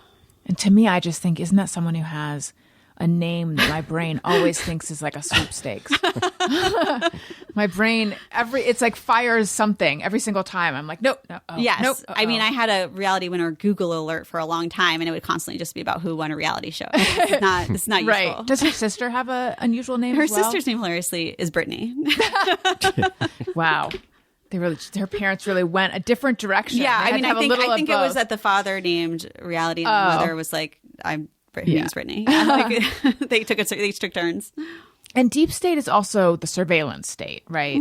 And to me, I just think, isn't that someone who has a name that my brain always thinks is like a sweepstakes? My brain, it's like fires something every single time. I'm like, nope, no. Yes. Nope, I mean, I had a reality winner Google alert for a long time, and it would constantly just be about who won a reality show. It's not useful. Right. Does her sister have an unusual name Her as well? sister's name, hilariously, is Britney. Wow. Her parents really went a different direction. Yeah, I mean, I think it was that that the father named reality, and the mother was like, "I'm name's Britney." Yeah, like, they took turns. And deep state is also the surveillance state, right?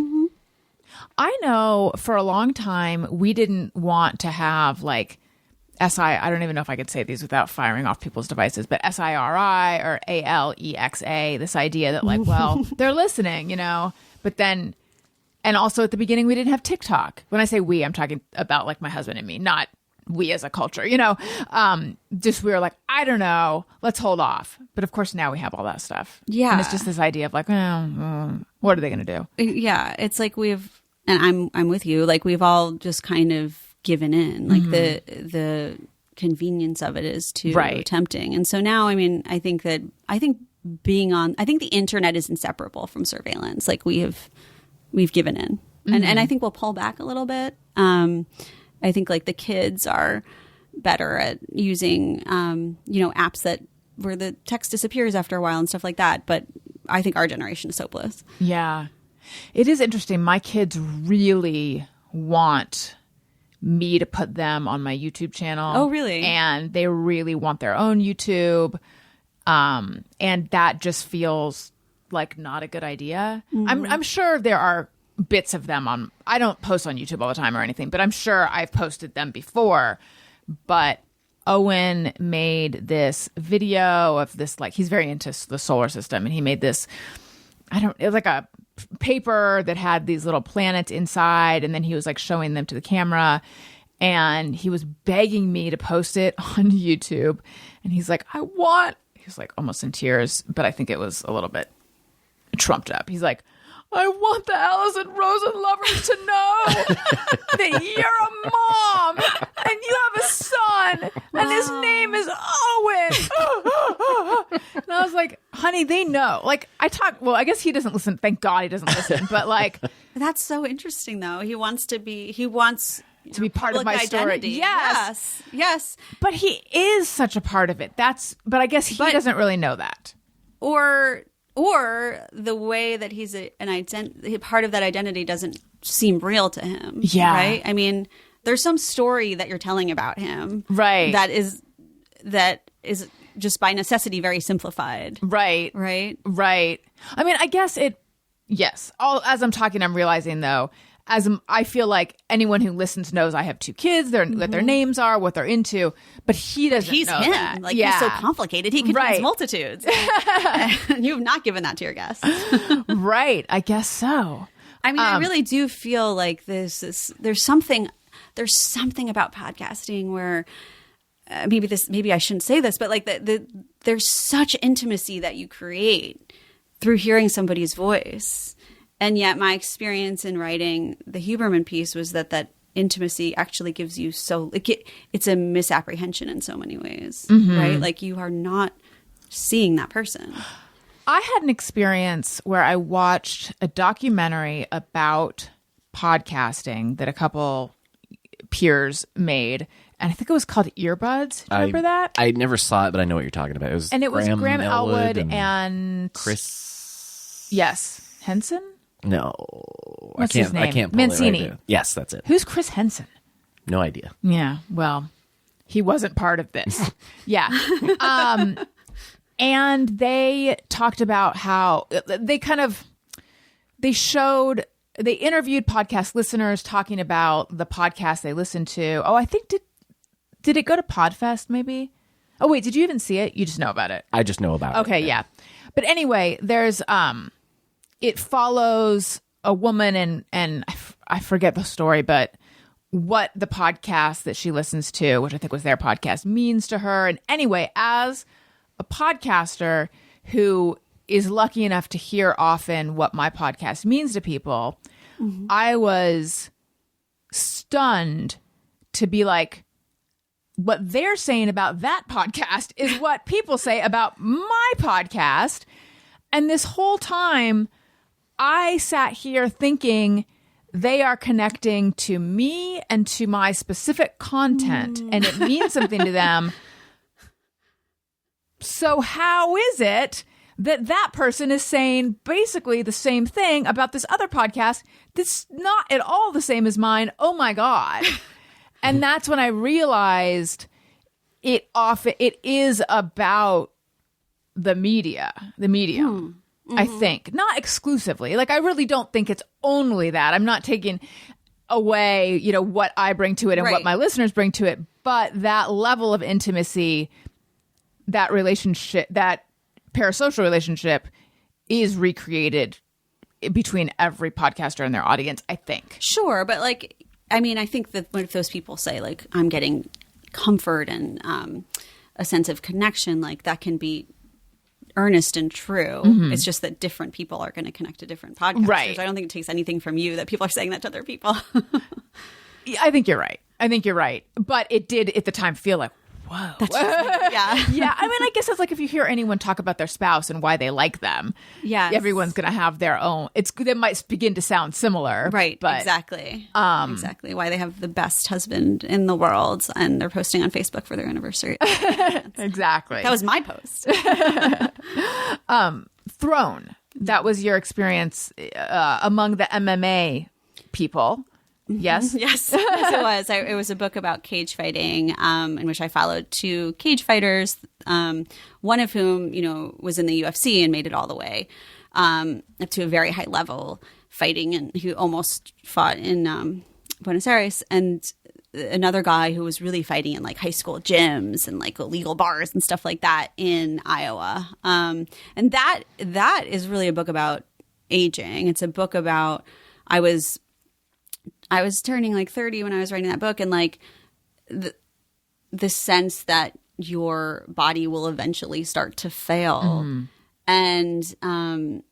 I know for a long time we didn't want to have like I don't even know if I could say these without firing off people's devices, but SIRI or ALEXA, this idea that like, well, they're listening, you know, but then. And also at the beginning, we didn't have TikTok. When I say we, I'm talking about like my husband and me, not we as a culture, you know. Just we were like, I don't know, let's hold off. But of course, now we have all that stuff. Yeah. And it's just this idea of like, what are they going to do? Yeah. It's like we've and I'm with you. Like, we've all just kind of given in. Like, the convenience of it is too tempting. And so now, I mean, I think being on, I think the internet is inseparable from surveillance. Like, we've given in, and I think we'll pull back a little bit. I think like the kids are better at using, apps where the text disappears after a while and stuff like that. But I think our generation is hopeless. Yeah. It is interesting. My kids really want me to put them on my YouTube channel. Oh, really? And they really want their own YouTube. And that just feels like not a good idea. I'm sure there are bits of them on, I don't post on YouTube all the time or anything, but I'm sure I've posted them before. But Owen made this video of this, like, he's very into the solar system, and he made this, it was like a paper that had these little planets inside, and then he was like showing them to the camera, and he was begging me to post it on YouTube. And he's like, he was like almost in tears, but I think it was a little bit trumped up. He's like, I want the Allison Rosen lovers to know that you're a mom and you have a son and his name is Owen. And I was like, honey, they know. Like, I guess he doesn't listen. Thank God he doesn't listen. But like, that's so interesting though. He wants to be part of my identity. Story. Yes. But he is such a part of it. But I guess he doesn't really know that. Or the way that he's part of that identity doesn't seem real to him. Yeah. Right? I mean, there's some story that you're telling about him. Right. That is just by necessity very simplified. Right. Right? Right. I mean, I guess yes. As I'm talking, I'm realizing though, I feel like anyone who listens knows I have 2 kids, what their names are, what they're into, but he doesn't know him. that. Like, he's so complicated. He contains multitudes. You have not given that to your guests. Right. I guess so. I mean, I really do feel like there's something about podcasting where maybe I shouldn't say this, but like there's such intimacy that you create through hearing somebody's voice. And yet my experience in writing the Huberman piece was that intimacy actually gives you it's a misapprehension in so many ways, right? Like, you are not seeing that person. I had an experience where I watched a documentary about podcasting that a couple peers made. And I think it was called Earbuds. Do you remember that? I never saw it, but I know what you're talking about. It was Graham Elwood and Chris. Yes, Henson. No, What's his name? I can't. Mancini. It right. Yes, that's it. Who's Chris Henson? No idea. Yeah. Well, he wasn't part of this. Yeah. And they talked about how they interviewed podcast listeners talking about the podcast they listened to. Oh, I think did it go to Podfest maybe? Oh, wait, did you even see it? You just know about it. I just know about it. Okay, yeah. But anyway, there's it follows a woman and I forget the story, but what the podcast that she listens to, which I think was their podcast, means to her. And anyway, as a podcaster who is lucky enough to hear often what my podcast means to people, I was stunned to be like, what they're saying about that podcast is what people say about my podcast. And this whole time, I sat here thinking they are connecting to me and to my specific content, and it means something to them. So how is it that person is saying basically the same thing about this other podcast that's not at all the same as mine? Oh my God. And that's when I realized it is about the medium. I think, not exclusively. Like, I really don't think it's only that. I'm not taking away, what I bring to it and what my listeners bring to it, but that level of intimacy, that relationship, that parasocial relationship is recreated between every podcaster and their audience, I think. Sure. But I think that when those people say, like, I'm getting comfort and a sense of connection, like, that can be earnest and true. It's just that different people are going to connect to different podcasters. Right. I don't think it takes anything from you that people are saying that to other people. I think you're right. But it did at the time feel like, whoa. Yeah. Yeah. I mean, I guess it's like if you hear anyone talk about their spouse and why they like them, Yes. everyone's going to have their own. They might begin to sound similar. Right. But, exactly. Exactly. Why they have the best husband in the world and they're posting on Facebook for their anniversary. Exactly. That was my post. Throne. That was your experience among the MMA people. Yes. Yes, it was. It was a book about cage fighting, in which I followed 2 cage fighters, one of whom, was in the UFC and made it all the way up to a very high level fighting, and who almost fought in Buenos Aires, and another guy who was really fighting in like high school gyms and like illegal bars and stuff like that in Iowa. And that is really a book about aging. It's a book about I was turning like 30 when I was writing that book, and like the sense that your body will eventually start to fail. And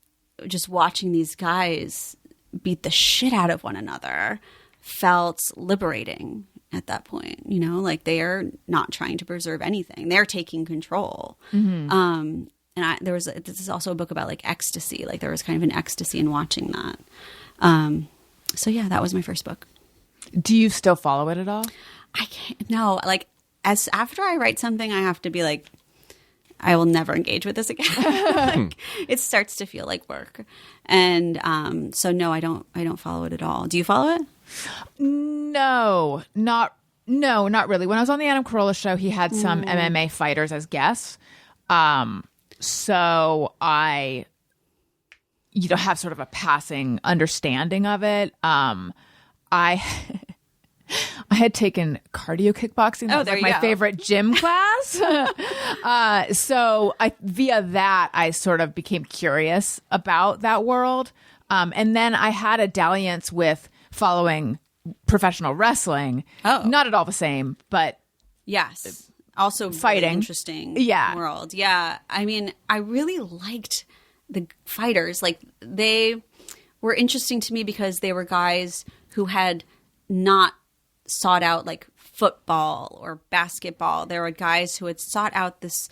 just watching these guys beat the shit out of one another felt liberating at that point. Like they are not trying to preserve anything. They're taking control. And this is also a book about like ecstasy. Like there was kind of an ecstasy in watching that. So yeah, that was my first book. Do you still follow it at all? I can't. No, like after I write something, I have to be like, I will never engage with this again. Like, it starts to feel like work, and so no, I don't follow it at all. Do you follow it? No, not really. When I was on the Adam Carolla show, he had some MMA fighters as guests, so I have sort of a passing understanding of it. I had taken cardio kickboxing. That was like my favorite gym class. So via that, I sort of became curious about that world. And then I had a dalliance with following professional wrestling. Oh. Not at all the same, but yes. Also fighting. Really interesting world. Yeah. I mean, I really liked the fighters. Like they were interesting to me because they were guys who had not sought out like football or basketball. There were guys who had sought out this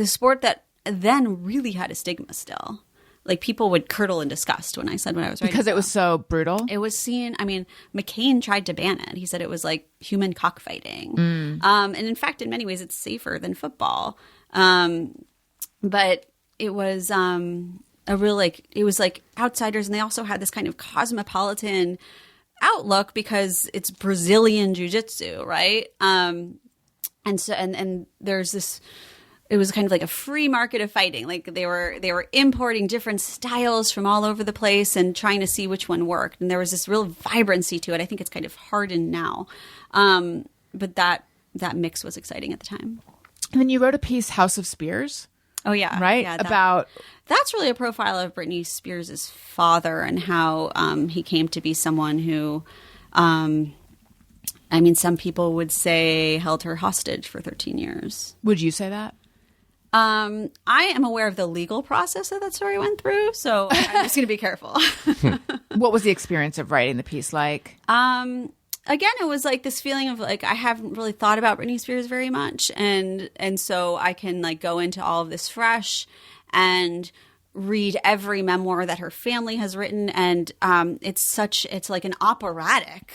sport that then really had a stigma still. Like people would curdle in disgust when I said what I was writing because it was so brutal. It was seen. I mean, McCain tried to ban it. He said it was like human cockfighting. And in fact, in many ways, it's safer than football. But it was a real it was like outsiders, and they also had this kind of cosmopolitan outlook because it's Brazilian jiu-jitsu, right? And so and there's this. It was kind of like a free market of fighting. Like they were importing different styles from all over the place and trying to see which one worked. And there was this real vibrancy to it. I think it's kind of hardened now, but that mix was exciting at the time. And then you wrote a piece, House of Spears. Oh yeah, right. Yeah, that's really a profile of Britney Spears' father and how he came to be someone who, I mean, some people would say held her hostage for 13 years. Would you say that? I am aware of the legal process that story went through, so I'm just going to be careful. What was the experience of writing the piece like? Again, it was like this feeling of like I haven't really thought about Britney Spears very much, and so I can like go into all of this fresh and read every memoir that her family has written, and it's like an operatic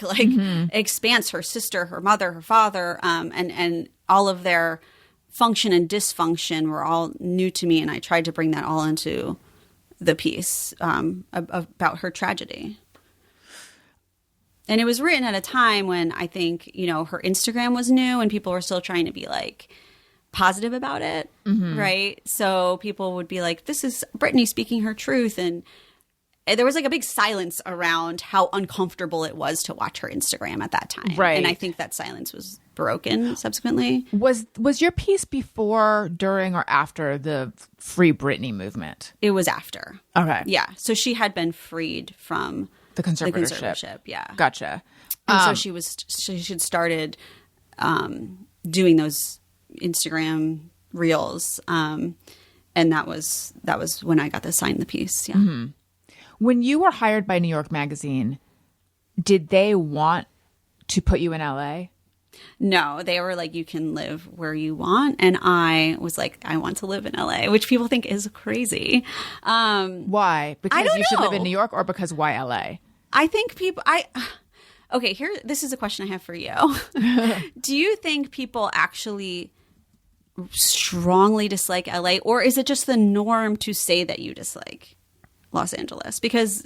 expanse. Her sister, her mother, her father, and all of their function and dysfunction were all new to me, and I tried to bring that all into the piece about her tragedy. And it was written at a time when I think, her Instagram was new and people were still trying to be like positive about it, right? So people would be like, this is Britney speaking her truth. And there was like a big silence around how uncomfortable it was to watch her Instagram at that time. Right. And I think that silence was broken subsequently. Was your piece before, during, or after the Free Britney movement? It was after. Okay. Yeah. So she had been freed from the conservatorship. Yeah. Gotcha. And so she had started doing those Instagram reels. And And that was when I got to sign the piece. Yeah. When you were hired by New York Magazine, did they want to put you in LA? No, they were like, you can live where you want. And I was like, I want to live in LA, which people think is crazy. Why? Because don't you should live know. in New York, or because why LA? I think people, okay, this is a question I have for you. Do you think people actually strongly dislike LA, or is it just the norm to say that you dislike Los Angeles? Because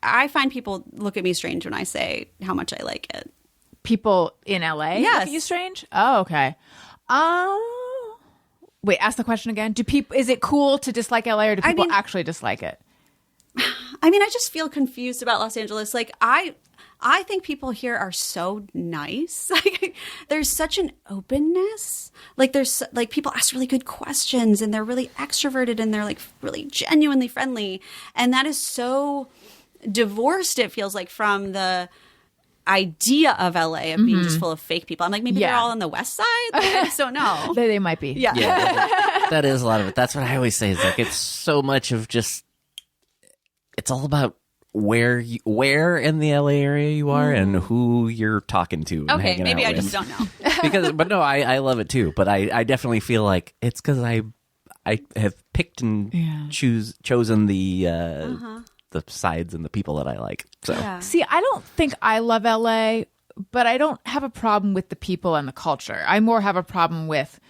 I find people look at me strange when I say how much I like it. People in LA look Yes. at you strange? Oh, okay. Wait, ask the question again. Is it cool to dislike LA, or do people actually dislike it? I mean, I just feel confused about Los Angeles. Like, I think people here are so nice. Like, there's such an openness. Like, there's like people ask really good questions, and they're really extroverted, and they're like really genuinely friendly. And that is so divorced, it feels like, from the idea of LA of being just full of fake people. I'm like, maybe they're all on the west side. Like, I just don't know. They might be. Yeah. That is a lot of it. That's what I always say. Is like it's so much of just. It's all about where in the LA area you are and who you're talking to. And Okay, maybe I with. just don't know. But no, I love it too. But I definitely feel like it's because I have picked and chosen the sides and the people that I like. So See, I don't think I love LA, but I don't have a problem with the people and the culture. I more have a problem with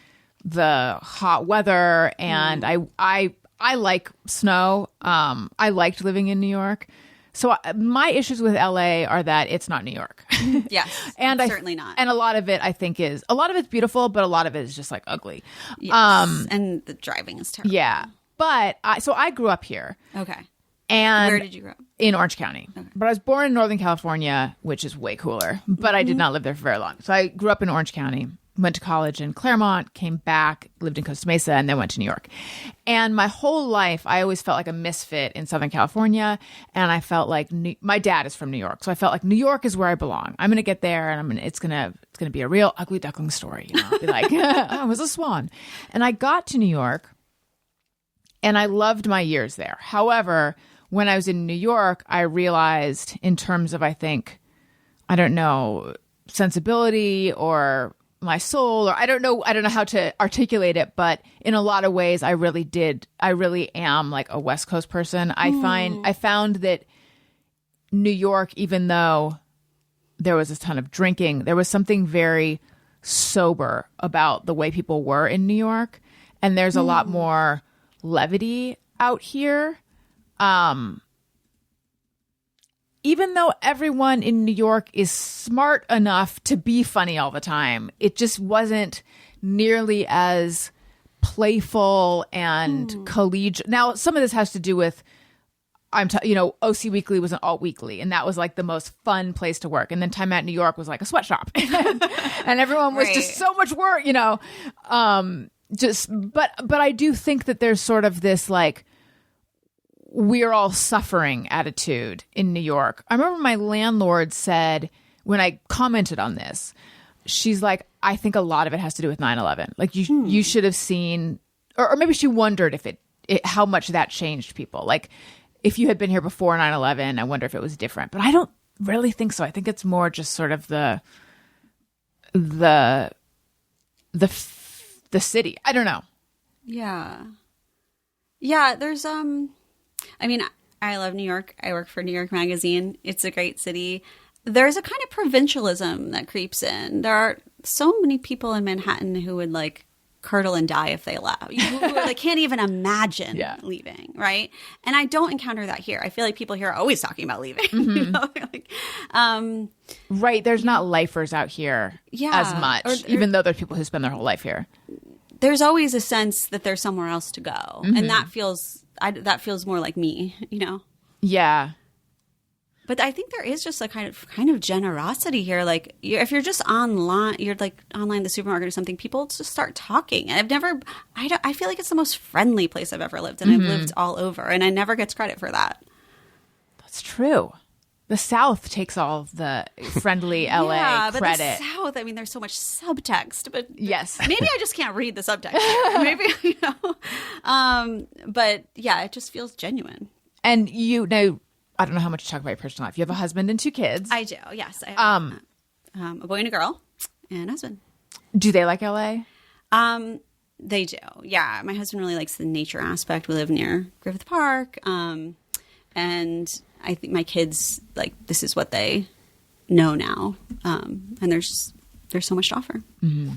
the hot weather, and I like snow. I liked living in New York. So my issues with LA are that it's not New York. Yes, and certainly not. And a lot of it, I think, a lot of it's beautiful, but a lot of it is just like ugly. Yes. And the driving is terrible. Yeah. But I grew up here. Okay. And Where did you grow up? In Orange County. Okay. But I was born in Northern California, which is way cooler. But I did not live there for very long. So I grew up in Orange County, went to college in Claremont, came back, lived in Costa Mesa, and then went to New York. And my whole life, I always felt like a misfit in Southern California. And I felt like my dad is from New York. So I felt like New York is where I belong. I'm going to get there, and it's going to be a real ugly duckling story. You know? I'll be like, I was a swan. And I got to New York, and I loved my years there. However, when I was in New York, I realized in terms of, I think, I don't know, sensibility or my soul, or I don't know how to articulate it, but in a lot of ways, I really am like a West Coast person. I found that New York, even though there was a ton of drinking, there was something very sober about the way people were in New York. And there's a lot more levity out here. Even though everyone in New York is smart enough to be funny all the time, it just wasn't nearly as playful and collegiate. Now, some of this has to do with, OC Weekly was an alt weekly, and that was like the most fun place to work. And then Time Out New York was like a sweatshop, and everyone was just so much work, But I do think that there's sort of this like, we're all suffering attitude in New York. I remember my landlord said, when I commented on this, she's like, I think a lot of it has to do with 9/11. Like you should have seen, or maybe she wondered if how much that changed people. Like if you had been here before 9/11, I wonder if it was different. But I don't really think so. I think it's more just sort of the city. I don't know. Yeah. Yeah, there's I mean, I love New York. I work for New York Magazine. It's a great city. There's a kind of provincialism that creeps in. There are so many people in Manhattan who would like curdle and die if they left. Who like can't even imagine leaving, right? And I don't encounter that here. I feel like people here are always talking about leaving. You know? Right. There's not lifers out here as much, even though there's people who spend their whole life here. There's always a sense that there's somewhere else to go, and that feels more like me, Yeah. But I think there is just a kind of generosity here. Like if you're just online, you're like online at the supermarket or something, people just start talking. And I feel like it's the most friendly place I've ever lived, and I've lived all over, and I never gets credit for that. That's true. The South takes all of the friendly LA but credit. the South, I mean, there's so much subtext. But yes, maybe I just can't read the subtext. Maybe But yeah, it just feels genuine. And you know, I don't know how much you talk about your personal life. You have a husband and 2 kids. I do. Yes. I have a boy and a girl and a husband. Do they like LA? They do. Yeah. My husband really likes the nature aspect. We live near Griffith Park. And I think my kids, like, this is what they know now. And there's so much to offer. I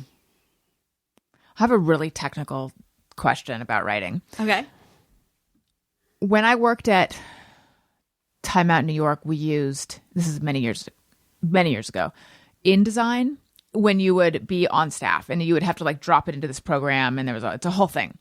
have a really technical question about writing. Okay. When I worked at Time Out New York, we used, this is many years ago, InDesign, when you would be on staff and you would have to like drop it into this program, and it's a whole thing.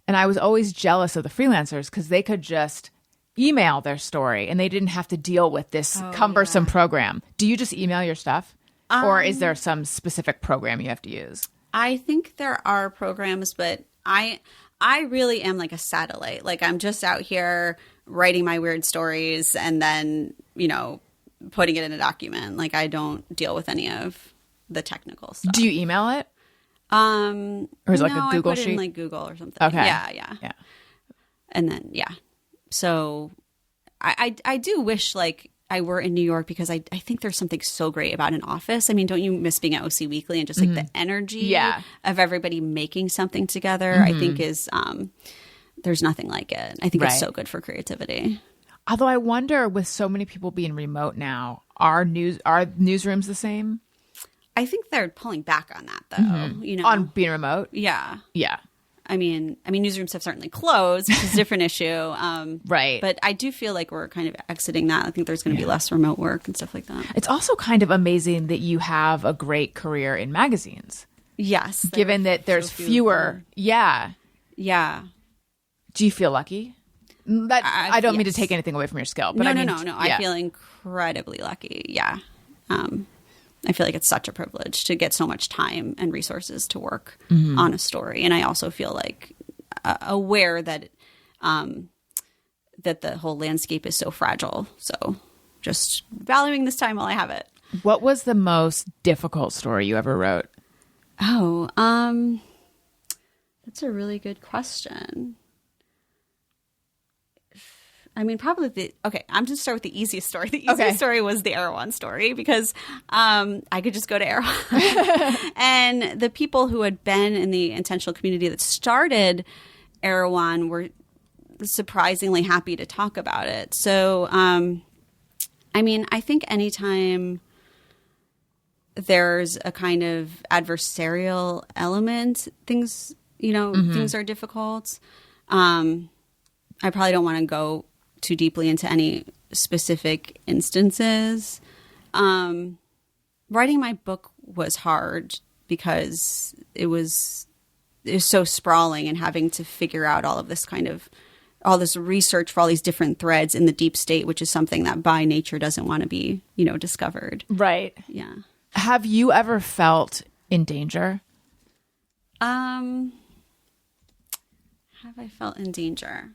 And I was always jealous of the freelancers because they could just email their story and they didn't have to deal with this cumbersome program. Do you just email your stuff? Or is there some specific program you have to use? I think there are programs, but I really am like a satellite. Like, I'm just out here writing my weird stories and then, you know, putting it in a document. Like, I don't deal with any of the technical stuff. Do you email it? Or is it like a Google I put sheet? it in like Google or something. Okay. Yeah. And then, so I do wish like I were in New York, because I think there's something so great about an office. I mean, don't you miss being at OC Weekly and just like the energy of everybody making something together? I think is there's nothing like it. I think it's so good for creativity. Although I wonder, with so many people being remote now, are newsrooms the same? I think they're pulling back on that, though. You know, On being remote? Yeah. I mean, newsrooms have certainly closed, which is a different issue. Right. But I do feel like we're kind of exiting that. I think there's going to be less remote work and stuff like that. It's also kind of amazing that you have a great career in magazines. Yes. Given that there's so fewer. Yeah. Yeah. Do you feel lucky? That I don't mean to yes. take anything away from your skill, but No, I mean, no. I feel incredibly lucky. Yeah. I feel like it's such a privilege to get so much time and resources to work on a story. And I also feel like aware that that the whole landscape is so fragile. So just valuing this time while I have it. What was the most difficult story you ever wrote? Oh, that's a really good question. I mean, probably I'm just start with the easiest story. The easiest story was the Erewhon story, because I could just go to Erewhon. And the people who had been in the intentional community that started Erewhon were surprisingly happy to talk about it. So, I mean, I think anytime there's a kind of adversarial element, things are difficult. I probably don't want to go too deeply into any specific instances. Writing my book was hard because it was so sprawling, and having to figure out all this research for all these different threads in the deep state, which is something that by nature doesn't want to be, discovered. Right. Yeah. Have you ever felt in danger? Have I felt in danger?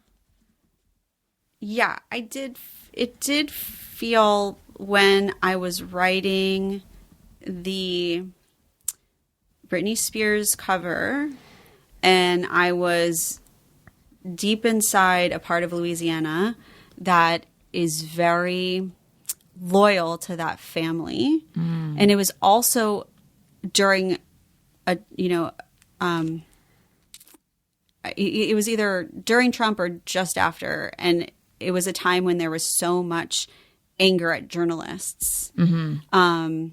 Yeah, I did. It did feel when I was writing the Britney Spears cover, and I was deep inside a part of Louisiana that is very loyal to that family. And it was also during it was either during Trump or just after, and it was a time when there was so much anger at journalists. I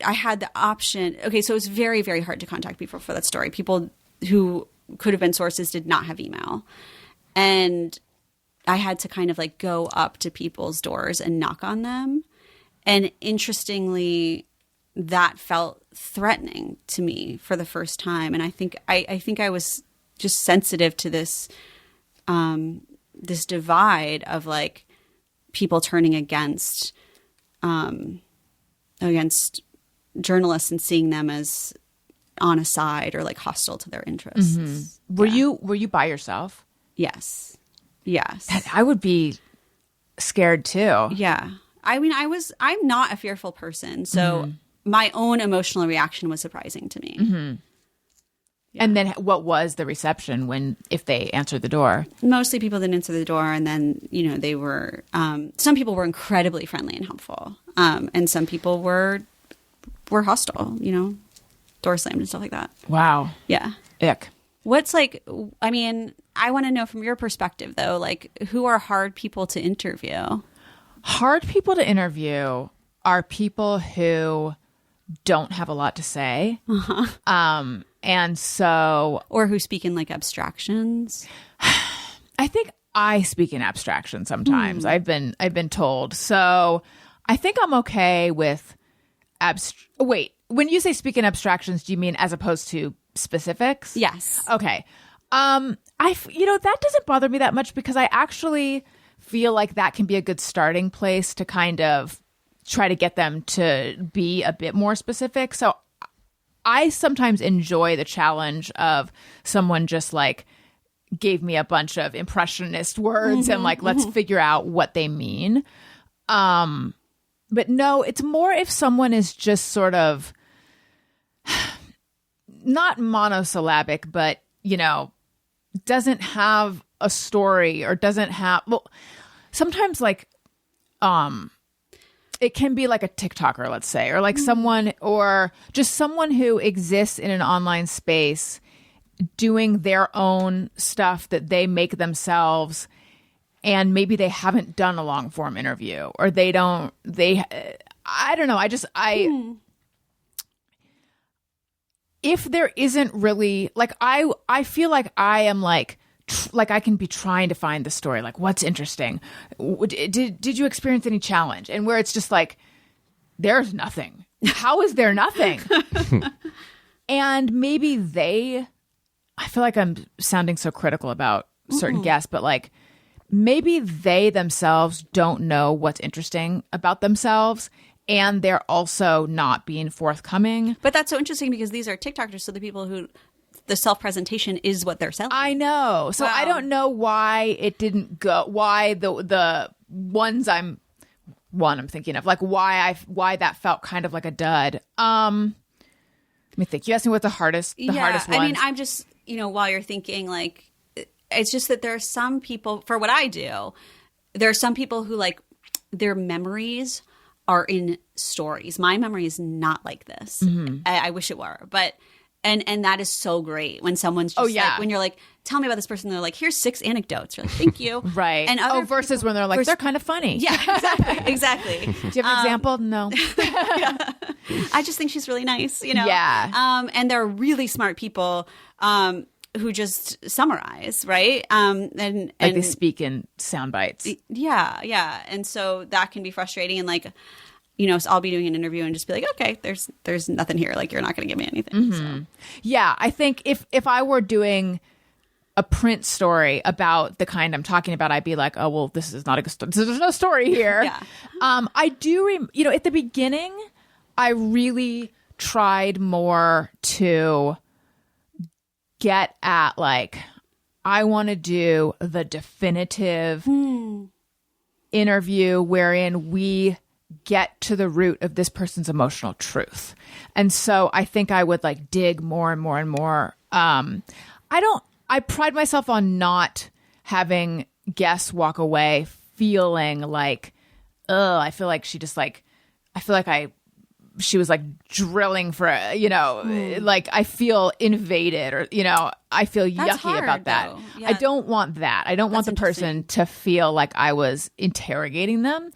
had the option. Okay, so it was very, very hard to contact people for that story. People who could have been sources did not have email. And I had to kind of like go up to people's doors and knock on them. And interestingly, that felt threatening to me for the first time. And I think I was just sensitive to this this divide of like people turning against journalists and seeing them as on a side or like hostile to their interests. Were you by yourself? Yes. I would be scared too. Yeah. I mean, I'm not a fearful person, so my own emotional reaction was surprising to me. And then what was the reception if they answered the door? Mostly people didn't answer the door, and then they were some people were incredibly friendly and helpful, and some people were hostile. Door slammed and stuff like that. Wow. Yeah. Ick. What's I want to know from your perspective though, who are hard people to interview? Hard people to interview are people who don't have a lot to say. And so, or who speak in abstractions. I think I speak in abstraction sometimes. I've been told. So I think I'm okay with wait, when you say speak in abstractions, do you mean as opposed to specifics? Yes. Okay. That doesn't bother me that much because I actually feel like that can be a good starting place to kind of try to get them to be a bit more specific. So I sometimes enjoy the challenge of someone just gave me a bunch of impressionist words and let's figure out what they mean. But no, it's more if someone is just sort of not monosyllabic, but, doesn't have a story or doesn't have, sometimes it can be like a TikToker, let's say, or someone, or just someone who exists in an online space doing their own stuff that they make themselves, and maybe they haven't done a long form interview, or I don't know. If there isn't really I feel like I am I can be trying to find the story, what's interesting. Did you experience any challenge? And where it's just there's nothing. How is there nothing? And maybe I feel like I'm sounding so critical about certain guests, but maybe they themselves don't know what's interesting about themselves. And they're also not being forthcoming. But that's so interesting because these are TikTokers, so the people who the self-presentation is what they're selling. I know. So I don't know why it didn't go. Why the ones I'm thinking of, why that felt kind of like a dud. Let me think. You asked me what the hardest hardest one. I mean, I'm just while you're thinking, it's just that there are some people. For what I do, there are some people who their memories are in stories. My memory is not like this. I wish it were, but and that is so great when someone's just when you're tell me about this person. They're here's 6 anecdotes. You're thank you. Right. And versus when they're they're kind of funny. Yeah, exactly. Do you have an example? No. Yeah. I just think she's really nice. Yeah. And they're really smart people. Who just summarize, right? And they speak in sound bites. Yeah. And so that can be frustrating. And so I'll be doing an interview and just be okay, there's nothing here. You're not going to give me anything. So. Yeah, I think if I were doing a print story about the kind I'm talking about, I'd be oh, well, this is not a good story. There's no story here. Yeah. I do, at the beginning, I really tried more to get at I want to do the definitive interview wherein we get to the root of this person's emotional truth. And so I think I would dig more and more and more. I pride myself on not having guests walk away feeling I feel like she just she was drilling for, I feel invaded or, I feel That's yucky hard, about that. Yeah. I don't want that. I don't want the person to feel like I was interrogating them.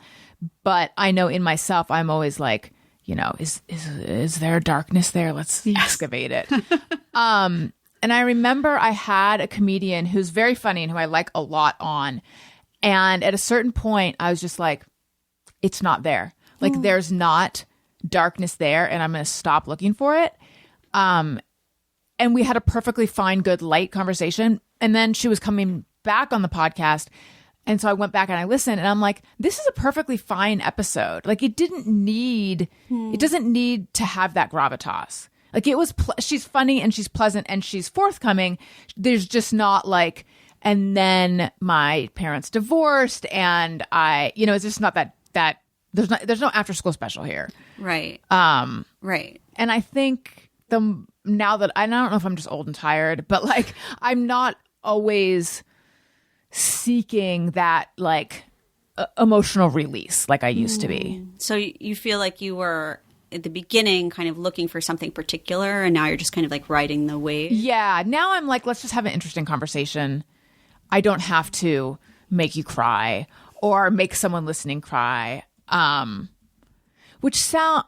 But I know in myself, I'm always is there darkness there? Let's excavate it. And I remember I had a comedian who's very funny and who I like a lot on. And at a certain point, I was just it's not there. There's not darkness there, and I'm going to stop looking for it. And we had a perfectly fine, good, light conversation. And then she was coming back on the podcast. And so I went back and I listened, and I'm this is a perfectly fine episode. It doesn't need to have that gravitas. It was, she's funny and she's pleasant and she's forthcoming. There's just not and then my parents divorced and it's just not that there's no after school special here. Right. Right. And I think now that I don't know if I'm just old and tired, but like I'm not always seeking that like emotional release like I used to be. So you feel like you were at the beginning kind of looking for something particular, and now you're just kind of like riding the wave. Yeah. Now I'm like, let's just have an interesting conversation. I don't have to make you cry or make someone listening cry. Which sound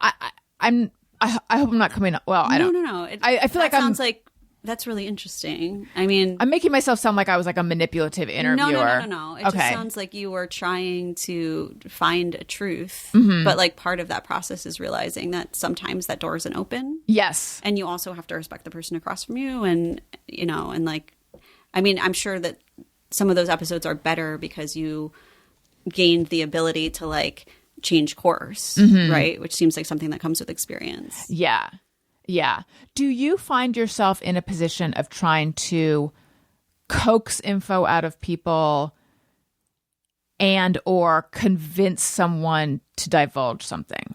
I hope I'm not coming up. Well, I don't. No. I feel like sounds like that's really interesting. I mean, I'm making myself sound like I was like a manipulative interviewer. No. It just sounds like you were trying to find a truth, but like part of that process is realizing that sometimes that door isn't open. Yes. And you also have to respect the person across from you, and and like, I mean, I'm sure that some of those episodes are better because you gained the ability to like change course, right? Which seems like something that comes with experience. Yeah. Yeah. Do you find yourself in a position of trying to coax info out of people and or convince someone to divulge something?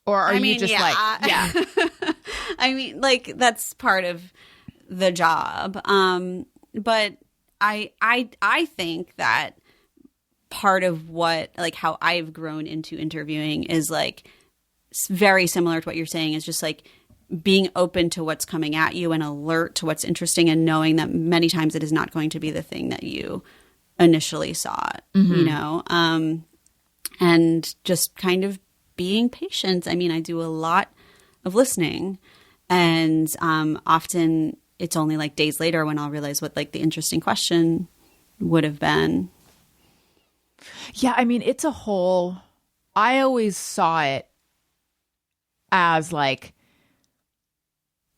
Or are you just like, yeah. I mean, like that's part of the job. But I think that part of what, like how I've grown into interviewing is like very similar to what you're saying, is just like being open to what's coming at you and alert to what's interesting, and knowing that many times it is not going to be the thing that you initially sought, and just kind of being patient. I mean, I do a lot of listening, and often it's only like days later when I'll realize what like the interesting question would have been. Yeah, I mean, it's a whole, I always saw it as like,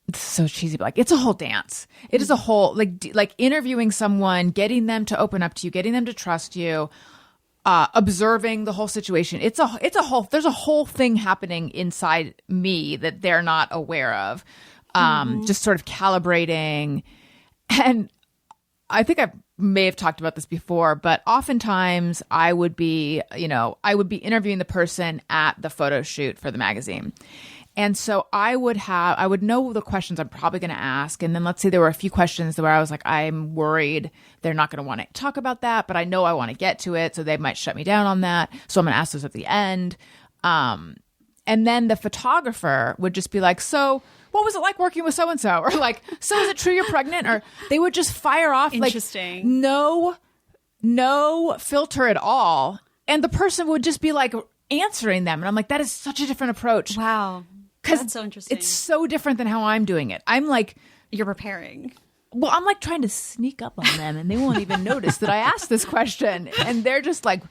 it's so cheesy, but like it's a whole dance. It is a whole, like interviewing someone, getting them to open up to you, getting them to trust you, observing the whole situation. It's a whole, there's a whole thing happening inside me that they're not aware of. Just sort of calibrating. And I think I may have talked about this before, but oftentimes I would be interviewing the person at the photo shoot for the magazine. And so I would know the questions I'm probably going to ask. And then let's say there were a few questions where I was like, I'm worried they're not going to want to talk about that, but I know I want to get to it. So they might shut me down on that. So I'm going to ask those at the end. And then the photographer would just be like, so what was it like working with so-and-so? Or like, so is it true you're pregnant? Or they would just fire off like no filter at all. And the person would just be like answering them. And I'm like, that is such a different approach. Wow. That's so interesting. It's so different than how I'm doing it. I'm like, you're preparing. Well, I'm like trying to sneak up on them and they won't even notice that I asked this question. And they're just like,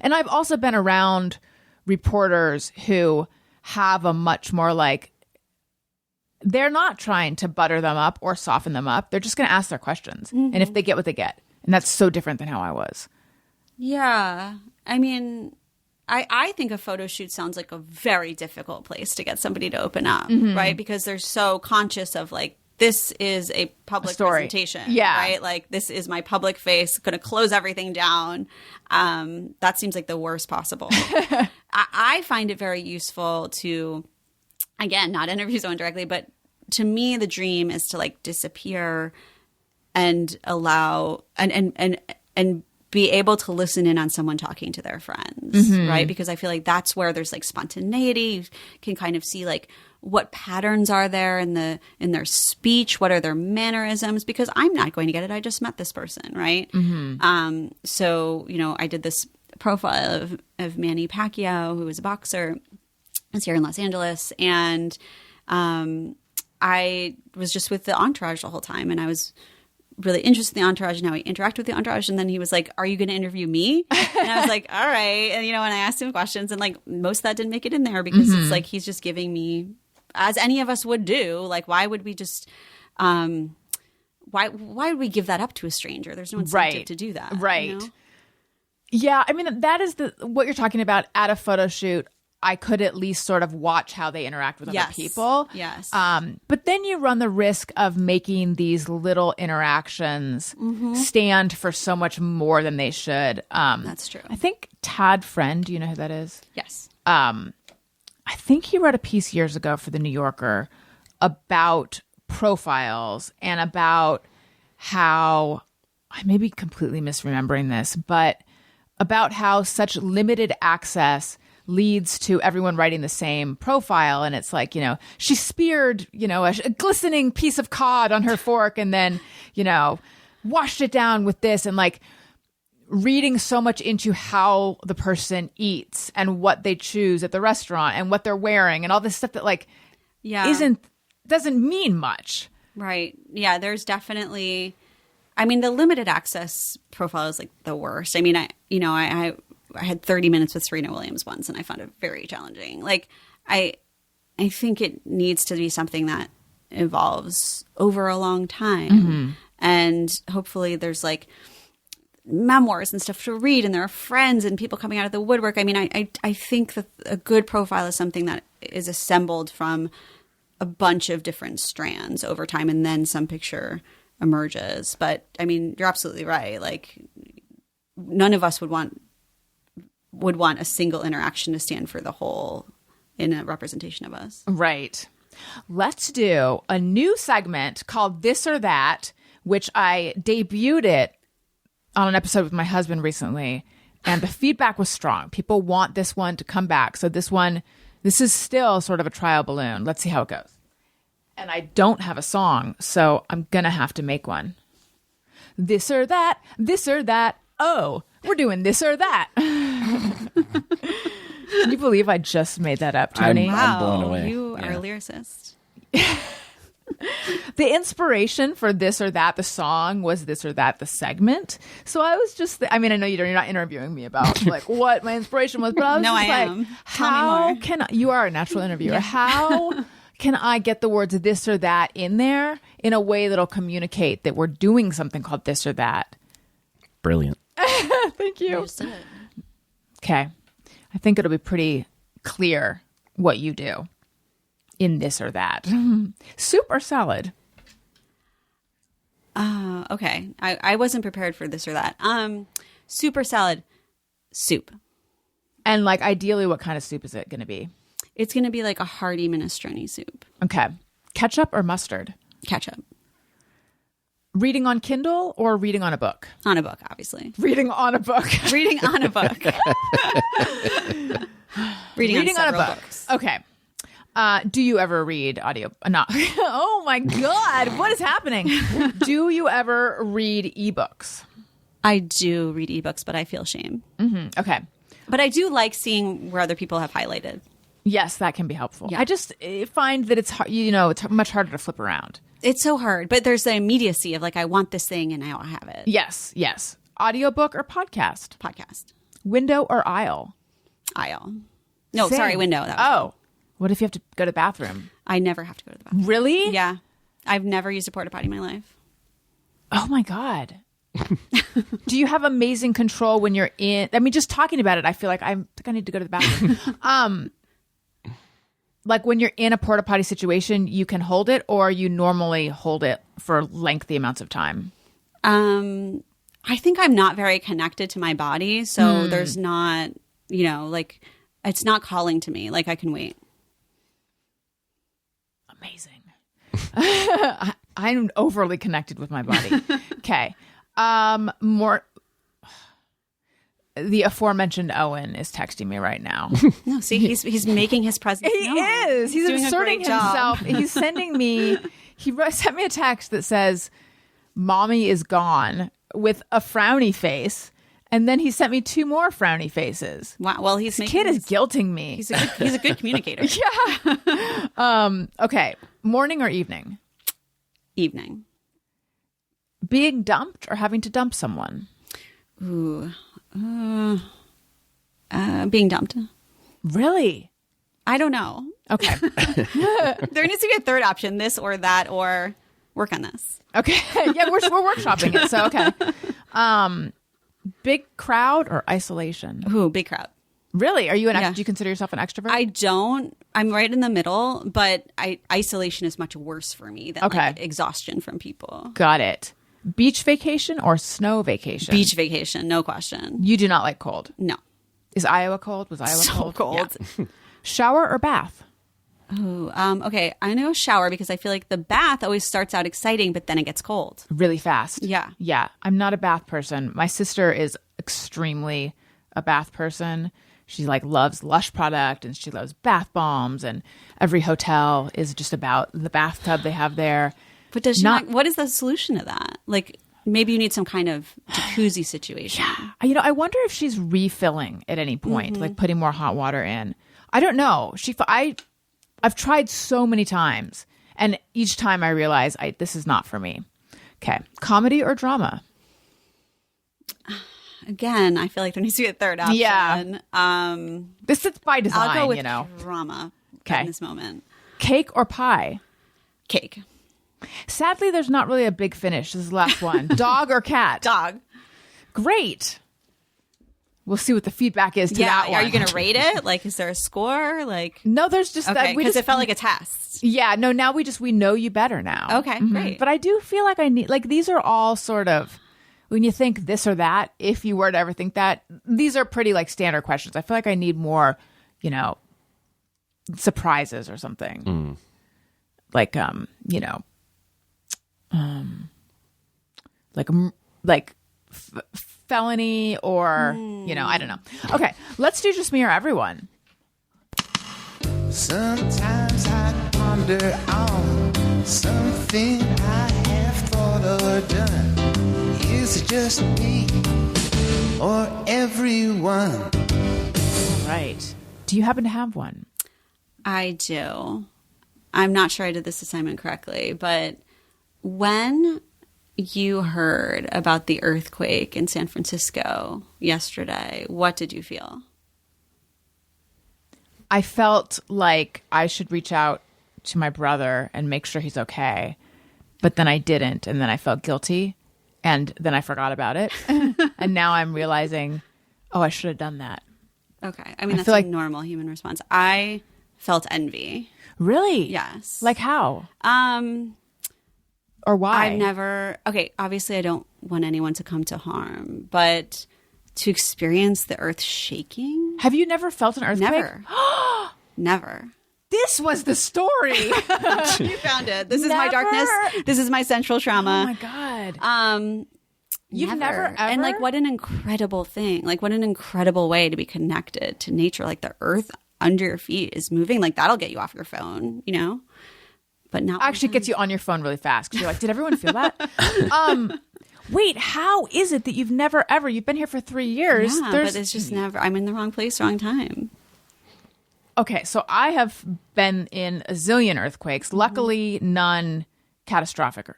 and I've also been around reporters who have a much more like, they're not trying to butter them up or soften them up. They're just going to ask their questions. And if they get what they get. And that's so different than how I was. Yeah. I mean, I think a photo shoot sounds like a very difficult place to get somebody to open up, right? Because they're so conscious of like, this is a public presentation, right? Like, this is my public face, going to close everything down. That seems like the worst possible. I find it very useful to, again, not interview someone directly, but to me, the dream is to like disappear and allow and be able to listen in on someone talking to their friends, right? Because I feel like that's where there's like spontaneity. You can kind of see like what patterns are there in their speech, what are their mannerisms, because I'm not going to get it. I just met this person, right? So, I did this profile of Manny Pacquiao, who was a boxer. Is here in Los Angeles, and I was just with the entourage the whole time, and I was really interested in the entourage and how he interacted with the entourage. And then he was like, "Are you going to interview me?" And I was like, "All right." And and I asked him questions, and like most of that didn't make it in there because it's like he's just giving me, as any of us would do. Like, why would we just, why would we give that up to a stranger? There's no incentive to do that, right? Yeah, I mean that is what you're talking about at a photo shoot. I could at least sort of watch how they interact with other people. Yes. But then you run the risk of making these little interactions stand for so much more than they should. That's true. I think Tad Friend, do you know who that is? Yes. I think he wrote a piece years ago for The New Yorker about profiles and about how, I may be completely misremembering this, but about how such limited access leads to everyone writing the same profile. And it's like, she speared, a glistening piece of cod on her fork and then, washed it down with this, and like reading so much into how the person eats and what they choose at the restaurant and what they're wearing and all this stuff that like doesn't mean much. Right. Yeah, there's definitely, the limited access profile is like the worst. I had 30 minutes with Serena Williams once, and I found it very challenging. Like, I think it needs to be something that evolves over a long time. Mm-hmm. And hopefully there's like memoirs and stuff to read, and there are friends and people coming out of the woodwork. I think that a good profile is something that is assembled from a bunch of different strands over time, and then some picture emerges. But you're absolutely right. Like, none of us would want a single interaction to stand for the whole in a representation of us. Right. Let's do a new segment called This or That, which I debuted it on an episode with my husband recently, and the feedback was strong. People want this one to come back. So this is still sort of a trial balloon. Let's see how it goes. And I don't have a song, so I'm going to have to make one. This or that, this or that. Oh, we're doing this or that. Can you believe I just made that up, Tony? I'm blown away. You are a lyricist. The inspiration for This or That, the song, was This or That, the segment. So I was just, I know you're not interviewing me about like what my inspiration was, but I was No, just I like, am. how can you are a natural interviewer. Yeah. How can I get the words this or that in there in a way that'll communicate that we're doing something called This or That? Brilliant. Thank you. Okay. I think it'll be pretty clear what you do in This or That. Soup or salad? Okay. I wasn't prepared for This or That. Soup or salad? Soup. And like ideally, what kind of soup is it going to be? It's going to be like a hearty minestrone soup. Okay. Ketchup or mustard? Ketchup. Reading on Kindle or reading on a book? On a book, obviously. Reading on a book. Reading on a book. Reading on a book. Books. Okay. Do you ever read audio? No. Oh my God. What is happening? Do you ever read ebooks? I do read ebooks, but I feel shame. Mm-hmm. Okay. But I do like seeing where other people have highlighted. Yes, that can be helpful. Yeah. I just find that it's hard, it's much harder to flip around. It's so hard, but there's the immediacy of like, I want this thing and now I have it. Yes. Audiobook or podcast? Podcast. Window or aisle? Aisle. No, Same. sorry, window. That was What if you have to go to the bathroom? I never have to go to the bathroom. Really? Yeah. I've never used a porta potty in my life. Oh my God. Do you have amazing control when you're in? Just talking about it, I feel like I think I need to go to the bathroom. Like when you're in a porta potty situation, you can hold it, or you normally hold it for lengthy amounts of time? I think I'm not very connected to my body, so there's not, like it's not calling to me. Like I can wait. Amazing. I'm overly connected with my body. Okay. More. The aforementioned Owen is texting me right now. No, see, he's making his presence known. He is. He's doing inserting a great job. himself. He's sending me. He sent me a text that says, "Mommy is gone," with a frowny face, and then he sent me 2 more frowny faces. Wow. Well, this kid is guilting me. He's a good communicator. Yeah. Okay. Morning or evening? Evening. Being dumped or having to dump someone? Ooh. Being dumped. Really? I don't know. Okay. There needs to be a third option, this or that, or work on this. Okay. Yeah, we're workshopping it. So, okay. Big crowd or isolation? Ooh, big crowd. Really? Are you Yeah. do you consider yourself an extrovert? I don't. I'm right in the middle, but isolation is much worse for me than like exhaustion from people. Got it. Beach vacation or snow vacation? Beach vacation, no question. You do not like cold. No. Is Iowa cold? Was Iowa So cold? cold. Yeah. Shower or bath? Okay, I know shower because I feel like the bath always starts out exciting, but then it gets cold. Really fast. Yeah. Yeah. I'm not a bath person. My sister is extremely a bath person. She like loves Lush product and she loves bath bombs, and every hotel is just about the bathtub they have there. But does she what is the solution to that? Like maybe you need some kind of jacuzzi situation. I wonder if she's refilling at any point, like putting more hot water in. I don't know. I've tried so many times, and each time I realize this is not for me. Okay. Comedy or drama? Again, I feel like there needs to be a third option. Yeah. This is by design, I'll go with drama in this moment. Cake or pie? Cake. Sadly, there's not really a big finish. This is the last one. Dog or cat? Dog. Great. We'll see what the feedback is to that one. Are you going to rate it? Like, is there a score? Like, no, there's just that. Because it felt like a test. Yeah. No, now we know you better now. Okay, great. But I do feel like these are all sort of, when you think this or that, if you were to ever think that, these are pretty like standard questions. I feel like I need more, surprises or something. Like, felony or, I don't know. Okay, let's do just me or everyone. Sometimes I ponder on something I have thought or done. Is it just me or everyone? All right. Do you happen to have one? I do. I'm not sure I did this assignment correctly, but when you heard about the earthquake in San Francisco yesterday, what did you feel? I felt like I should reach out to my brother and make sure he's okay. But then I didn't. And then I felt guilty. And then I forgot about it. And now I'm realizing, I should have done that. Okay. I mean, that's a normal human response. I felt envy. Really? Yes. Like how? Or why? Obviously I don't want anyone to come to harm, but to experience the earth shaking. Have you never felt an earthquake? Never. Never. This was the story. You found it. This is my darkness. This is my central trauma. Oh my God. You've never ever? And like, what an incredible thing. Like, what an incredible way to be connected to nature. Like, the earth under your feet is moving. Like, that'll get you off your phone, But not actually gets you on your phone really fast. Because you're like, did everyone feel that? Wait, how is it that you've never ever, you've been here for 3 years. Yeah, but it's just never, I'm in the wrong place, wrong time. Okay, so I have been in a zillion earthquakes. Luckily, none catastrophic.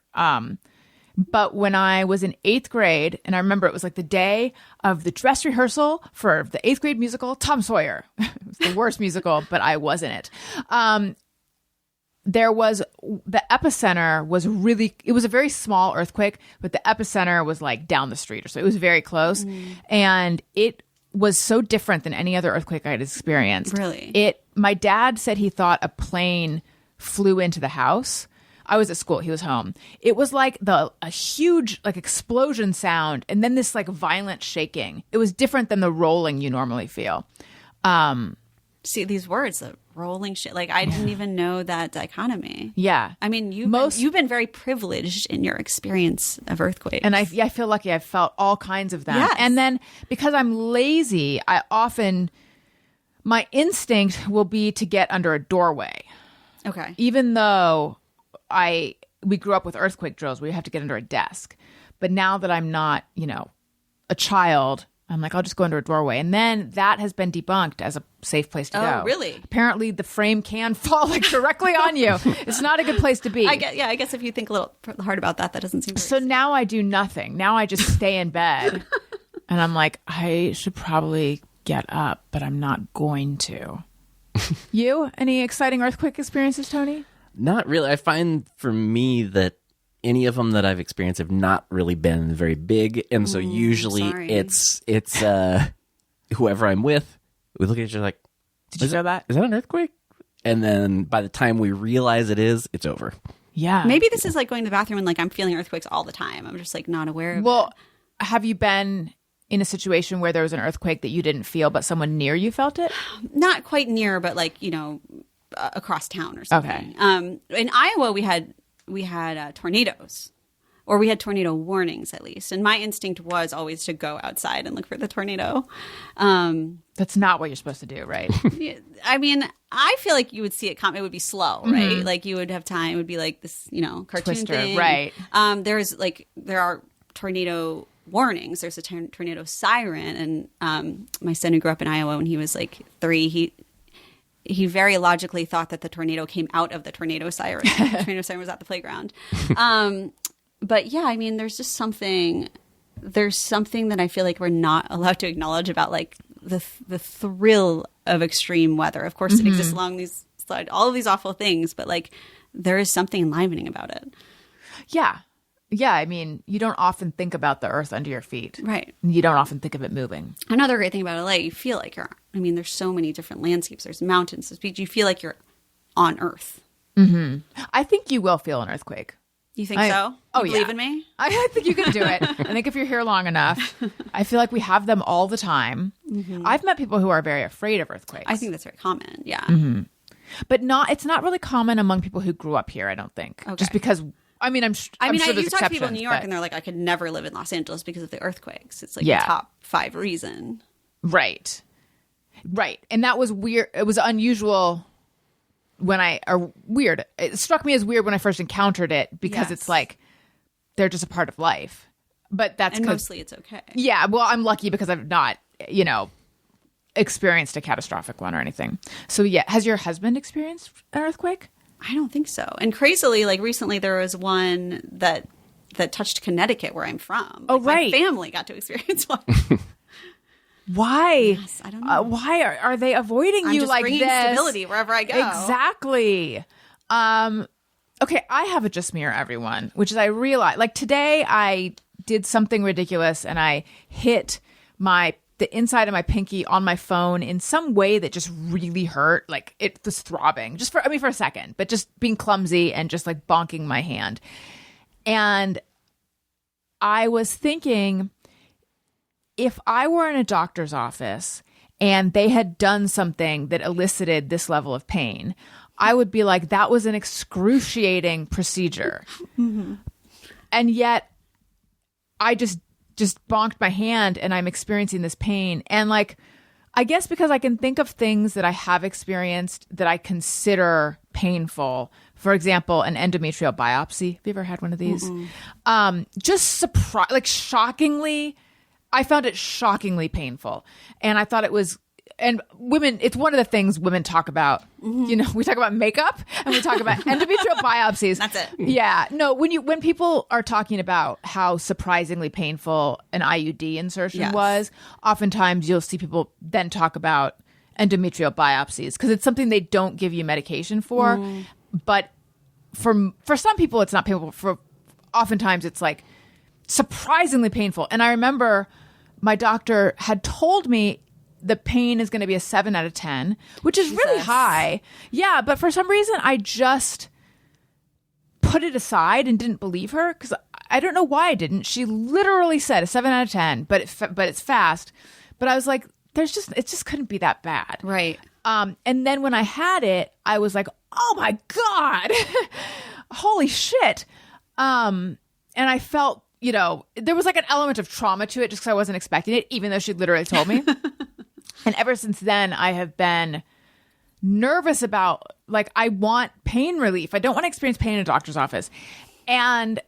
But when I was in 8th grade, and I remember it was like the day of the dress rehearsal for the 8th grade musical, Tom Sawyer. It was the worst musical, but I was in it. The epicenter was it was a very small earthquake, but the epicenter was like down the street or so. It was very close. And it was so different than any other earthquake I had experienced. Really? My dad said he thought a plane flew into the house. I was at school. He was home. It was like a huge like explosion sound and then this like violent shaking. It was different than the rolling you normally feel. See, these words, the rolling shit. Like, I didn't even know that dichotomy. Yeah. I mean, you've been very privileged in your experience of earthquakes. And I feel lucky. I've felt all kinds of them. Yes. And then because I'm lazy, my instinct will be to get under a doorway. Okay. Even though we grew up with earthquake drills where you have to get under a desk. But now that I'm not, a child, I'm like, I'll just go under a doorway. And then that has been debunked as a safe place to go. Oh, really? Apparently the frame can fall like directly on you. It's not a good place to be. I guess if you think a little hard about that doesn't seem very So now I do nothing. Now I just stay in bed. And I'm like, I should probably get up, but I'm not going to. You? Any exciting earthquake experiences, Tony? Not really. I find for me that any of them that I've experienced have not really been very big, and so usually it's whoever I'm with. We look at each other like, "Did you feel that? Is that an earthquake?" And then by the time we realize it is, it's over. Yeah. Maybe this is like going to the bathroom and like I'm feeling earthquakes all the time. I'm just like not aware of it. Well, have you been in a situation where there was an earthquake that you didn't feel, but someone near you felt it? Not quite near, but like, across town or something. Okay. In Iowa, we had tornadoes. Or we had tornado warnings, at least. And my instinct was always to go outside and look for the tornado. That's not what you're supposed to do, right? I mean, I feel like you would see it come. It would be slow, right? Like you would have time. It would be like this, cartoon Twister, thing. right. There are tornado warnings. There's a tornado siren. And my son who grew up in Iowa when he was like 3, he very logically thought that the tornado came out of the tornado siren. The tornado siren was at the playground. But yeah, I mean, there's something that I feel like we're not allowed to acknowledge about like the thrill of extreme weather. Of course, it exists along all of these awful things, but like there is something enlivening about it. Yeah. Yeah. I mean, you don't often think about the earth under your feet. Right. You don't often think of it moving. Another great thing about LA, you feel like there's so many different landscapes. There's mountains, there's beach. You feel like you're on Earth. Mm-hmm. I think you will feel an earthquake. You think so? You believe in me? I think you can do it. I think if you're here long enough, I feel like we have them all the time. Mm-hmm. I've met people who are very afraid of earthquakes. I think that's very common. Yeah. Mm-hmm. But it's not really common among people who grew up here, I don't think. Okay. Just because, I'm sure there's you talk to people in New York but... and they're like, I could never live in Los Angeles because of the earthquakes. It's like the top 5 reason. Right. Right. And that was weird. It was unusual weird. It struck me as weird when I first encountered it because it's like they're just a part of life. But that's mostly it's okay. Yeah, well, I'm lucky because I've not, experienced a catastrophic one or anything. So yeah, has your husband experienced an earthquake? I don't think so. And crazily, like recently there was one that touched Connecticut where I'm from. Oh, right. My family got to experience one. Why? Yes, I don't know. Why are they avoiding you like this? Stability wherever I go. Exactly. Okay, I have a just mirror, everyone, which is I realized, like today I did something ridiculous and I hit the inside of my pinky on my phone in some way that just really hurt. Like it was throbbing just for a second, but just being clumsy and just like bonking my hand. And I was thinking, if I were in a doctor's office and they had done something that elicited this level of pain, I would be like, that was an excruciating procedure. Mm-hmm. And yet I just bonked my hand and I'm experiencing this pain. And like, I guess because I can think of things that I have experienced that I consider painful. For example, an endometrial biopsy. Have you ever had one of these? Shockingly, I found it shockingly painful. And I thought it was, and women, it's one of the things women talk about. Mm-hmm. We talk about makeup and we talk about endometrial biopsies. That's it. Yeah. No, when people are talking about how surprisingly painful an IUD insertion was, oftentimes you'll see people then talk about endometrial biopsies because it's something they don't give you medication for. But for some people, it's not painful. For oftentimes it's like surprisingly painful. And I remember my doctor had told me the pain is going to be a 7 out of 10, which is really high. Yeah, but for some reason, I just put it aside and didn't believe her because I don't know why I didn't. She literally said a 7 out of 10, but it's fast. But I was like, it just couldn't be that bad. Right. And then when I had it, I was like, oh my God, holy shit. And I felt, there was like an element of trauma to it just because I wasn't expecting it, even though she literally told me. And ever since then, I have been nervous about, like, I want pain relief. I don't want to experience pain in a doctor's office. And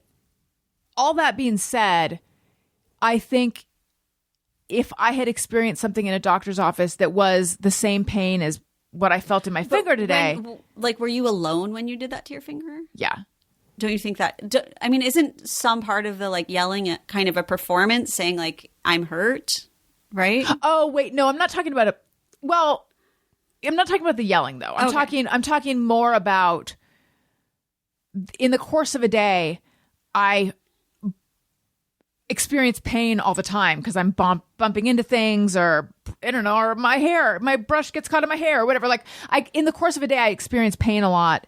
all that being said, I think if I had experienced something in a doctor's office that was the same pain as what I felt in my finger today. Were you alone when you did that to your finger? Yeah. Don't you think that, isn't some part of the like yelling kind of a performance saying like, I'm hurt? Right? Oh, wait. No, I'm not talking about I'm not talking about the yelling though. I'm talking more about in the course of a day, I experience pain all the time because I'm bumping into things or I don't know, or my brush gets caught in my hair or whatever. Like in the course of a day, I experience pain a lot.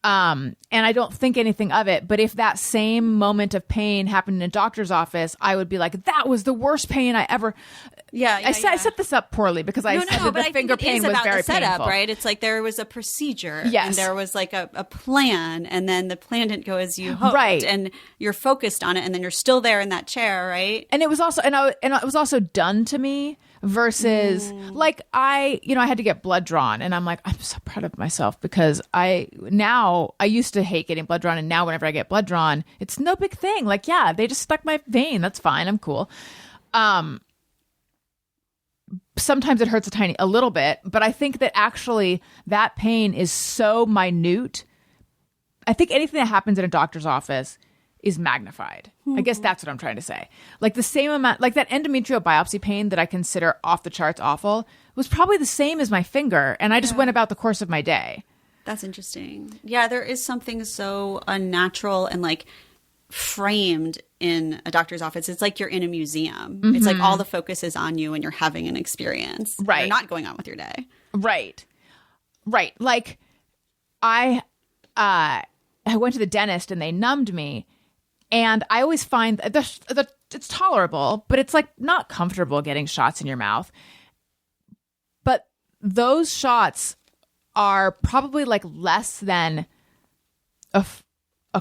And I don't think anything of it. But if that same moment of pain happened in a doctor's office, I would be like, that was the worst pain I ever. I set this up poorly because I said that the finger pain was very painful. Right? It's like there was a procedure. Yes. And there was like a plan, and then the plan didn't go as you hoped. Right. And you're focused on it, and then you're still there in that chair, right? And it was also, it was also done to me. Versus like I had to get blood drawn, and I'm like, I'm so proud of myself because I used to hate getting blood drawn, and now whenever I get blood drawn, it's no big thing. Like, yeah, they just stuck my vein. That's fine. I'm cool. Sometimes it hurts a little bit, but I think that actually that pain is so minute. I think anything that happens in a doctor's office is magnified. I guess that's what I'm trying to say. Like the same amount, like that endometrial biopsy pain that I consider off the charts awful was probably the same as my finger. And I just went about the course of my day. That's interesting. Yeah, there is something so unnatural and like framed in a doctor's office. It's like you're in a museum. It's like all the focus is on you and you're having an experience. Right. You're not going on with your day. Right. Like I went to the dentist and they numbed me. And I always find that it's tolerable, but it's like not comfortable getting shots in your mouth. But those shots are probably like less than a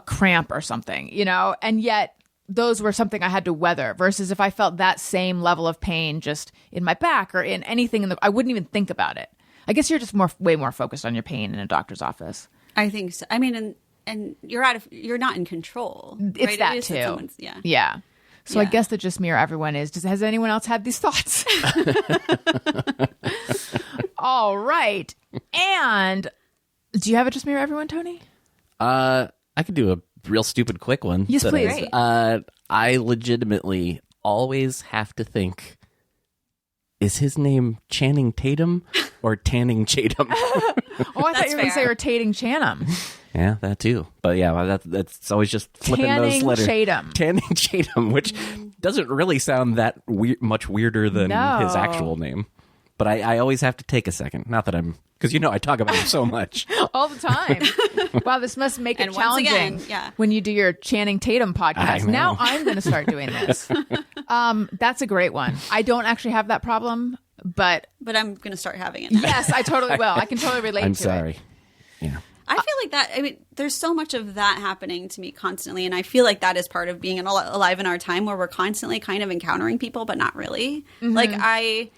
cramp or something, and yet those were something I had to weather versus if I felt that same level of pain just in my back or in anything I wouldn't even think about it. I guess you're just way more focused on your pain in a doctor's office. I think so. I mean, and you're not in control. It's right? that it is too. That Yeah. So I Yeah. guess that just mirror everyone is. Has anyone else had these thoughts? All right. And do you have a just mirror everyone, Tony? I could do a real stupid quick one. Yes, that please. is, I legitimately always have to think, is his name Channing Tatum or Tanning Chatham? Oh, I thought That's you were going to say fair. you're Tating Chanham. Yeah, that too. But yeah, well, that's always just flipping those Tanning letters. Chatham. Tanning Chatham, which doesn't really sound that much weirder than No. his actual name. But I always have to take a second. Not that because I talk about him so much. All the time. Wow, this must make it And once challenging again, yeah. when you do your Channing Tatum I podcast. know. Now I'm going to start doing this. That's a great one. I don't actually have that problem, but But I'm going to start having it. yes, I totally will. I can totally relate I'm to sorry. it. Yeah. I feel like that. I mean, there's so much of that happening to me constantly, and I feel like that is part of being alive in our time, where we're constantly kind of encountering people, but not really. Like I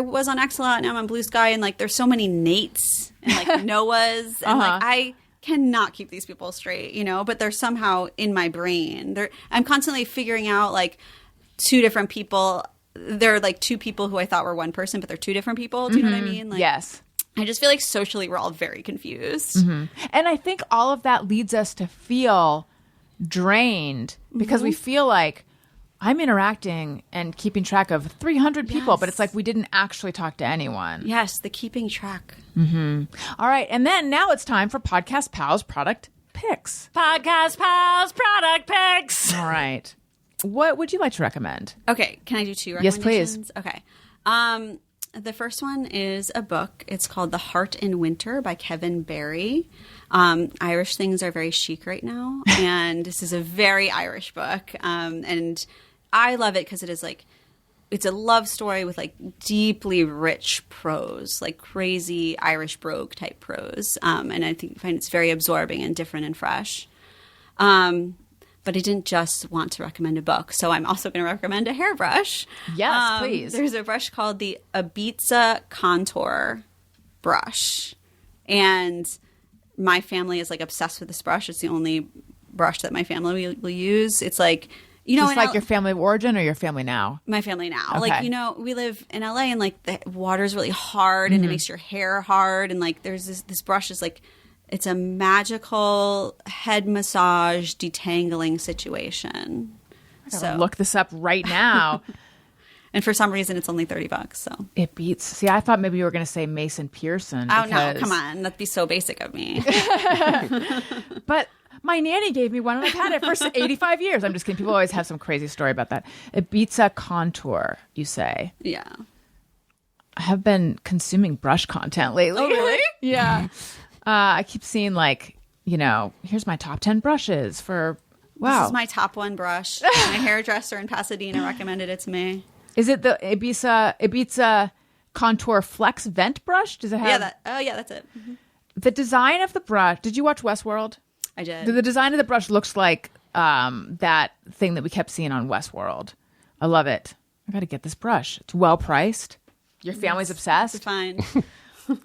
was on X a lot, and I'm on Blue Sky, and like there's so many Nates and like Noahs, and like I cannot keep these people straight, But they're somehow in my brain. I'm constantly figuring out like two different people. They're like two people who I thought were one person, but they're two different people. Do you know what I mean? Like, Yes. I just feel like socially we're all very confused. And I think all of that leads us to feel drained because we feel like I'm interacting and keeping track of 300 people, but it's like we didn't actually talk to anyone. Yes, the keeping track. All right. And then now it's time for Podcast Pals product picks. Podcast Pals product picks. All right. What would you like to recommend? Okay, can I do two Yes, recommendations? please. Okay. The first one is a book. It's called The Heart in Winter by Kevin Barry. Irish things are very chic right now, and this is a very Irish book. And I love it because it is like, it's a love story with like deeply rich prose, like crazy Irish brogue type prose. And I find it's very absorbing and different and fresh. But I didn't just want to recommend a book, so I'm also going to recommend a hairbrush. Yes, please. There's a brush called the Ibiza Contour brush, and my family is like obsessed with this brush. It's the only brush that my family will use. It's like, Just like your family of origin or your family now? my family now. Okay. Like, we live in LA, and like the water's really hard, and it makes your hair hard, and like there's this brush is like, it's a magical head massage detangling situation. So look this up right now. And for some reason, it's only $30. So It beats. See, I thought maybe you were going to say Mason Pearson. oh no, because- come on, that'd be so basic of me. But my nanny gave me one, and I've had it for 85 years. I'm just kidding. People always have some crazy story about that. Ibiza Contour, you say. Yeah. I have been consuming brush content lately. Oh, really? Yeah. I keep seeing like, here's my top 10 brushes for, wow. This is my top one brush. My hairdresser in Pasadena recommended it to me. Is it the Ibiza Contour Flex Vent Brush? Does it have? Yeah, that's it. Mm-hmm. The design of the brush. Did you watch Westworld? I did. The design of the brush looks like that thing that we kept seeing on Westworld. I love it. I got to get this brush. It's well priced. Your family's obsessed. It's fine.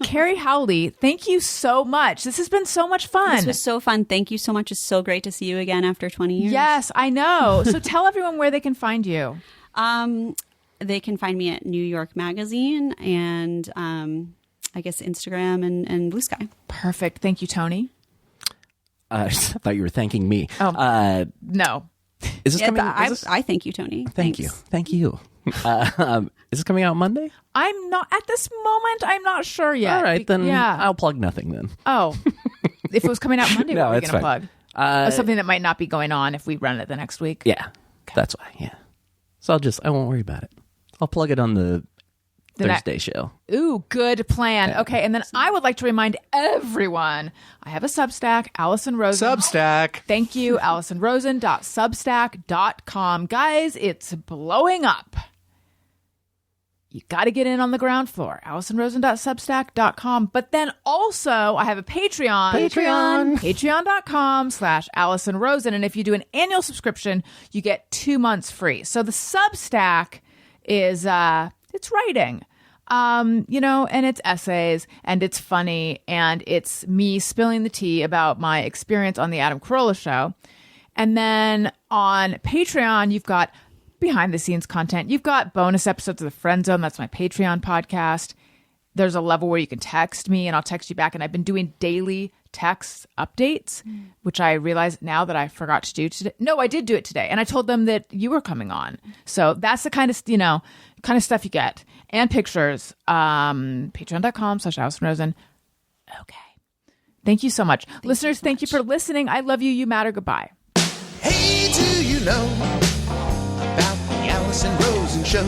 Kerry Howley, thank you so much. This has been so much fun. This was so fun. Thank you so much. It's so great to see you again after 20 years. Yes, I know. So tell everyone where they can find you. They can find me at New York Magazine and I guess Instagram and Blue Sky. Perfect. Thank you, Tony. I thought you were thanking me. No. Is this coming? I thank you, Tony. Thank you. Thank you. Is this coming out Monday? I'm not at this moment. I'm not sure yet. All right, then yeah. I'll plug nothing then. Oh, if it was coming out Monday, No, what were we it's going to fine. plug? Something that might not be going on if we run it the next week. Yeah, that's why. Yeah. So I won't worry about it. I'll plug it on the Thursday show. Ooh, good plan. Yeah. Okay, and then I would like to remind everyone, I have a Substack, Allison Rosen. Substack. Thank you, AllisonRosen.substack.com. Guys, it's blowing up. You got to get in on the ground floor, AllisonRosen.substack.com. But then also, I have a Patreon. Patreon.com/Allison Rosen. And if you do an annual subscription, you get 2 months free. So the Substack is, it's writing, and it's essays, and it's funny, and it's me spilling the tea about my experience on the Adam Carolla show. And then on Patreon, you've got behind the scenes content. You've got bonus episodes of The Friend Zone. That's my Patreon podcast. There's a level where you can text me and I'll text you back. And I've been doing daily text updates, which I realize now that I forgot to do today. No, I did do it today. And I told them that you were coming on. So that's the kind of, stuff you get. And pictures. Patreon.com/Allison Rosen. Okay. Thank you so much. Listeners, thank you for listening. I love you. You matter. Goodbye. Hey, do you know about the Allison Rosen Show?